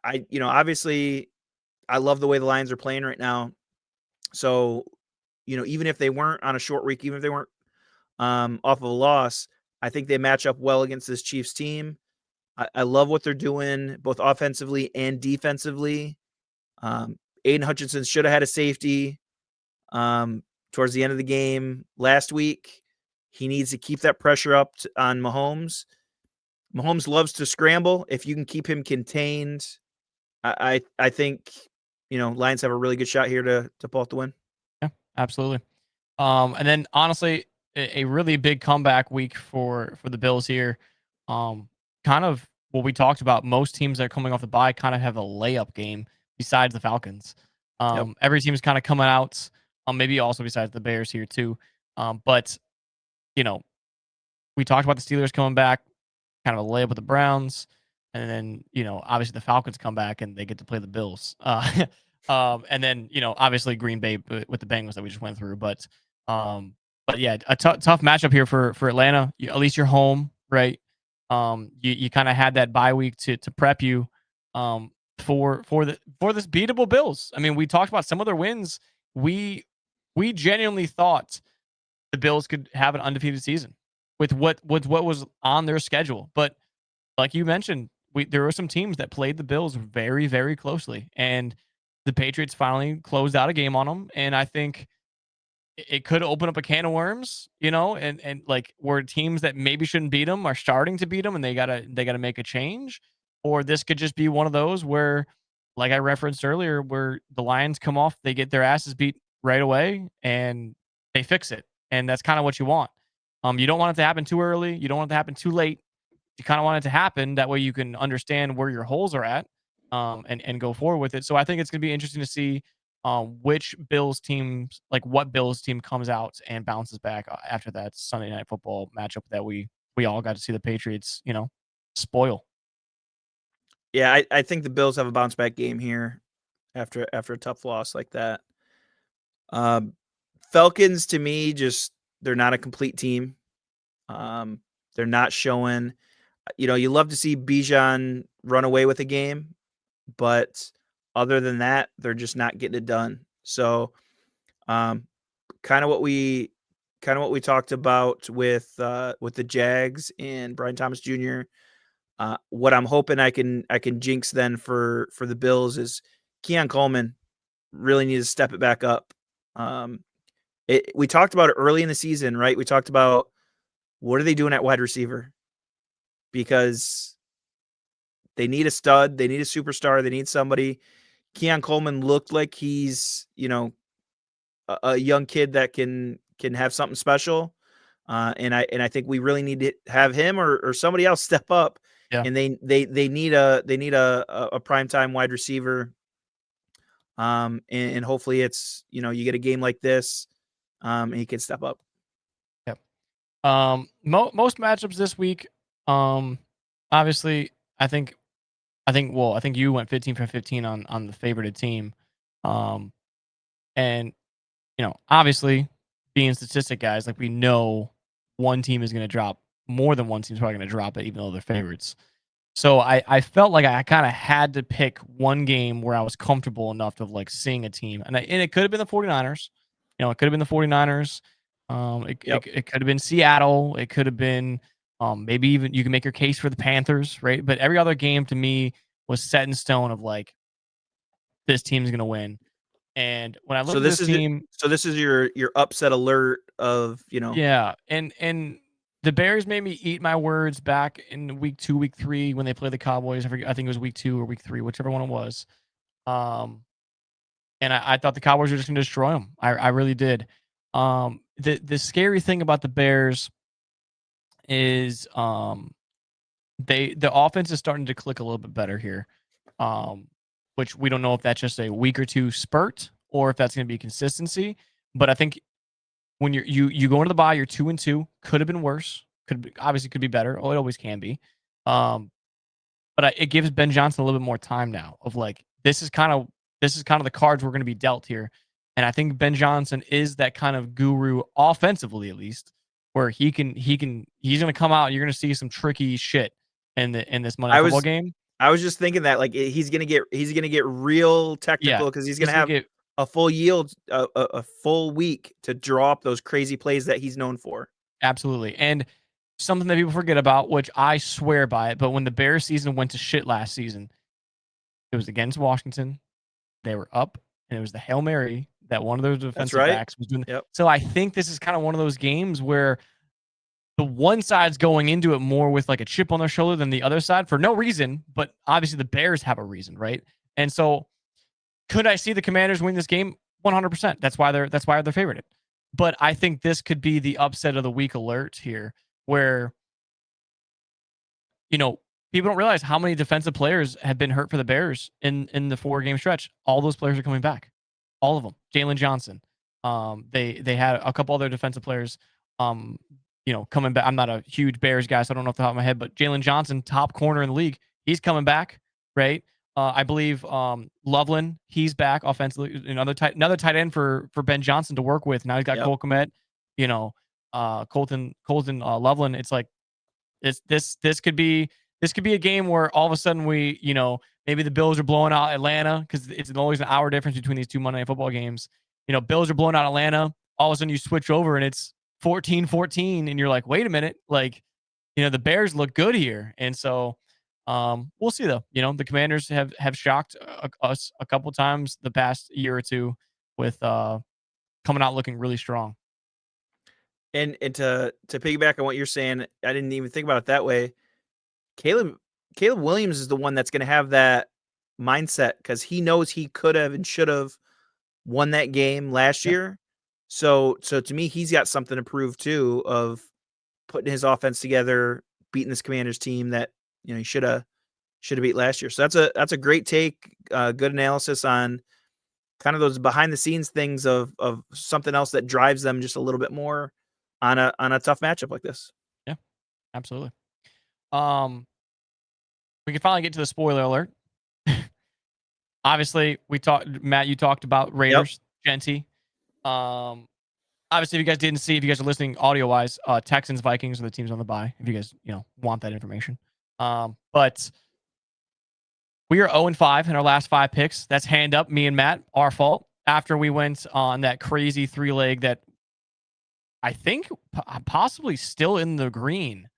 obviously I love the way the Lions are playing right now. So, even if they weren't on a short week, even if they weren't off of a loss, I think they match up well against this Chiefs team. I love what they're doing, both offensively and defensively. Aiden Hutchinson should have had a safety towards the end of the game last week. He needs to keep that pressure up on Mahomes. Mahomes loves to scramble. If you can keep him contained, I think Lions have a really good shot here to pull out the win. Yeah, absolutely. And then honestly, a really big comeback week for the Bills here. Kind of what we talked about. Most teams that are coming off the bye kind of have a layup game besides the Falcons. Yep. Every team is kind of coming out. Maybe also besides the Bears here too. But you know, we talked about the Steelers coming back, kind of a layup with the Browns, and then obviously the Falcons come back and they get to play the Bills. And then obviously Green Bay with the Bengals that we just went through, um, but yeah, a tough matchup here for Atlanta. At least you're home, right? You kind of had that bye week to prep you for this beatable Bills. I mean, we talked about some of their wins. We genuinely thought the Bills could have an undefeated season with what was on their schedule. But like you mentioned, there were some teams that played the Bills very, very closely, and the Patriots finally closed out a game on them. And I think it could open up a can of worms, and like where teams that maybe shouldn't beat them are starting to beat them, and they gotta make a change. Or this could just be one of those where, like I referenced earlier, where the Lions come off, they get their asses beat right away, and they fix it, and that's kind of what you want. You don't want it to happen too early. You don't want it to happen too late. You kind of want it to happen that way you can understand where your holes are at, and go forward with it. So I think it's going to be interesting to see which Bills teams, like what Bills team comes out and bounces back after that Sunday Night Football matchup that we all got to see the Patriots, spoil. Yeah, I think the Bills have a bounce back game here after a tough loss like that. Um, Falcons to me, just they're not a complete team. They're not showing. You love to see Bijan run away with a game, but other than that, they're just not getting it done. So, um, kind of what we talked about with the Jags and Brian Thomas Jr. What I'm hoping I can jinx then for the Bills is Keon Coleman really needs to step it back up. Um, we talked about it early in the season, right? We talked about what are they doing at wide receiver because they need a stud, they need a superstar, they need somebody. Keon Coleman looked like he's a young kid that can have something special. And I think we really need to have him or somebody else step up. Yeah. And they need a primetime wide receiver. And hopefully it's you get a game like this, and he can step up. Yep. Most matchups this week, obviously, I think you went 15 for 15 on the favorited team, um, and obviously, being statistic guys, like we know one team is going to drop more than one team's probably going to drop it, even though they're favorites. So I felt like I kind of had to pick one game where I was comfortable enough to like seeing a team, and it could have been the 49ers. It could have been the 49ers. Yep. It could have been Seattle. It could have been maybe even you can make your case for the Panthers, right? But every other game to me was set in stone of like this team's going to win. And when I look So at this team, this is your upset alert of yeah, and the Bears made me eat my words back in week 2, week 3 when they played the Cowboys. I think it was week 2 or week 3, whichever one it was. Um, and I thought the Cowboys were just gonna destroy them. I really did. The scary thing about the Bears is the offense is starting to click a little bit better here. Um, which we don't know if that's just a week or two spurt or if that's gonna be consistency. But I think when you go into the bye, you're 2-2. Could have been worse. Obviously could be better. Oh, it always can be. Um, but it gives Ben Johnson a little bit more time now of like, this is kind of the cards we're going to be dealt here. And I think Ben Johnson is that kind of guru offensively, at least, where he's going to come out and you're going to see some tricky shit in this Monday Night I Football was game. I was just thinking that like he's gonna get real Yeah, technical because he's he's gonna going to have get a full yield, a full week to draw up those crazy plays that he's known for. absolutely. And something that people forget about, which I swear by it, but when the Bears season went to shit last season, it was against Washington. They were up, and it was the Hail Mary that one of those That's defensive right. backs was doing. Yep. So I think this is kind of one of those games where the one side's going into it more with like a chip on their shoulder than the other side for no reason, but obviously the Bears have a reason, right? And so could I see the Commanders win this game? 100%. That's why they're favored. But I think this could be the upset of the week alert here, where you know, people don't realize how many defensive players have been hurt for the Bears in the 4-game stretch. All those players are coming back. All of them. Jalen Johnson. They had a couple other defensive players um, coming back. I'm not a huge Bears guy, so I don't know off the top of my head, but Jalen Johnson, top corner in the league, he's coming back, right? I believe Loveland, he's back offensively. Another tight end for Ben Johnson to work with. Now he's got Yep. Cole Kmet, Colton Loveland. It's like this could be a game where all of a sudden maybe the Bills are blowing out Atlanta because it's always an hour difference between these two Monday Night Football games. Bills are blowing out Atlanta. All of a sudden you switch over and it's 14-14 and you're like, wait a minute, like the Bears look good here. And so we'll see though. The Commanders have shocked us a couple times the past year or two with coming out looking really strong. And to piggyback on what you're saying, I didn't even think about it that way. Caleb Williams is the one that's going to have that mindset because he knows he could have and should have won that game last Yep. year. So to me, he's got something to prove too of putting his offense together, beating this Commanders team that he should have beat last year. So that's a great take, good analysis on kind of those behind the scenes things of something else that drives them just a little bit more on a tough matchup like this. Yeah, absolutely. We can finally get to the spoiler alert. Obviously, Matt, you talked about Yep. Raiders, Genty. Obviously, if you guys didn't see, if you guys are listening audio wise, Texans, Vikings are the teams on the bye. If you guys, want that information. But we are 0-5 in our last 5 picks. That's hand up, me and Matt, our fault. After we went on that crazy 3-leg that I think possibly still in the green,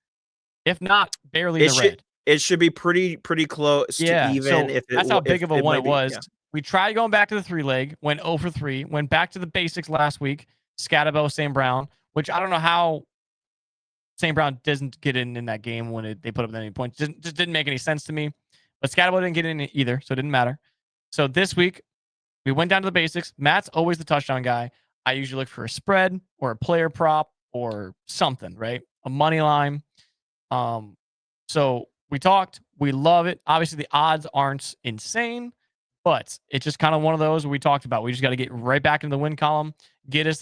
if not barely the red. It should be pretty close to Yeah, even so if that's how big of a it one might it be. was. Yeah. We tried going back to the 3-leg, went 0 for 3, went back to the basics last week. Scatterbo, St. Brown, which I don't know how St. Brown doesn't get in that game when they put up any points. Just didn't make any sense to me. But Scatterbo didn't get in either, so it didn't matter. So this week, we went down to the basics. Matt's always the touchdown guy. I usually look for a spread or a player prop or something, right? A money line. So we talked. We love it. Obviously, the odds aren't insane, but it's just kind of one of those we talked about. We just got to get right back into the win column, get us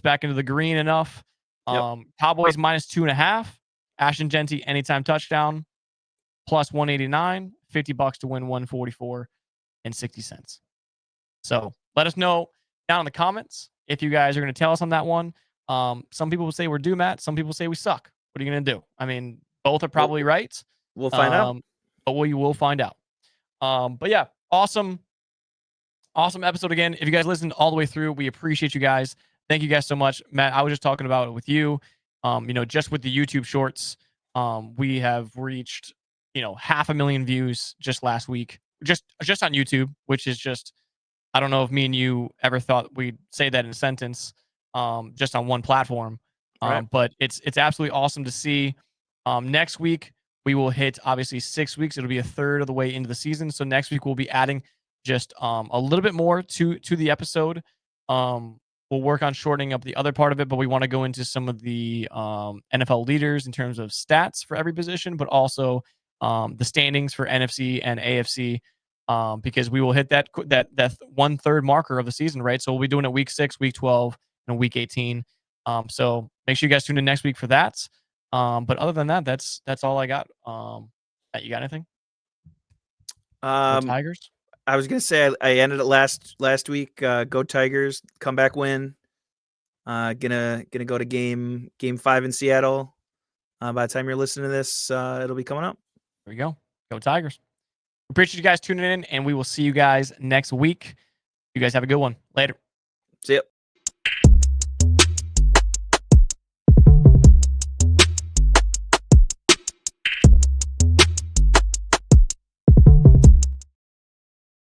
back into the green enough. Yep. Cowboys -2.5. Ashton Genty anytime touchdown plus 189, $50 to win 144 and 60 cents. So let us know down in the comments if you guys are going to tell us on that one. Some people will say we're due, Matt. Some people say we suck. What are you going to do? I mean, both are probably right. We'll find out. But we will find out. But yeah, awesome episode again. If you guys listened all the way through, we appreciate you guys. Thank you guys so much, Matt. I was just talking about it with you. Just with the YouTube shorts, we have reached 500,000 views just last week, just on YouTube, which is just, I don't know if me and you ever thought we'd say that in a sentence, just on one platform. Right. But it's absolutely awesome to see. Next week we will hit obviously 6 weeks. It'll be a third of the way into the season. So next week we'll be adding just a little bit more to the episode. We'll work on shortening up the other part of it, but we want to go into some of the NFL leaders in terms of stats for every position, but also the standings for NFC and AFC. Because we will hit that 1/3 marker of the season, right? So we'll be doing it week 6, week 12, and week 18. So make sure you guys tune in next week for that. But other than that, that's all I got. Matt, you got anything? Go Tigers. I was gonna say I ended it last week. Go Tigers! Comeback win. Gonna go to game 5 in Seattle. By the time you're listening to this, it'll be coming up. There we go. Go Tigers. Appreciate you guys tuning in, and we will see you guys next week. You guys have a good one. Later. See ya.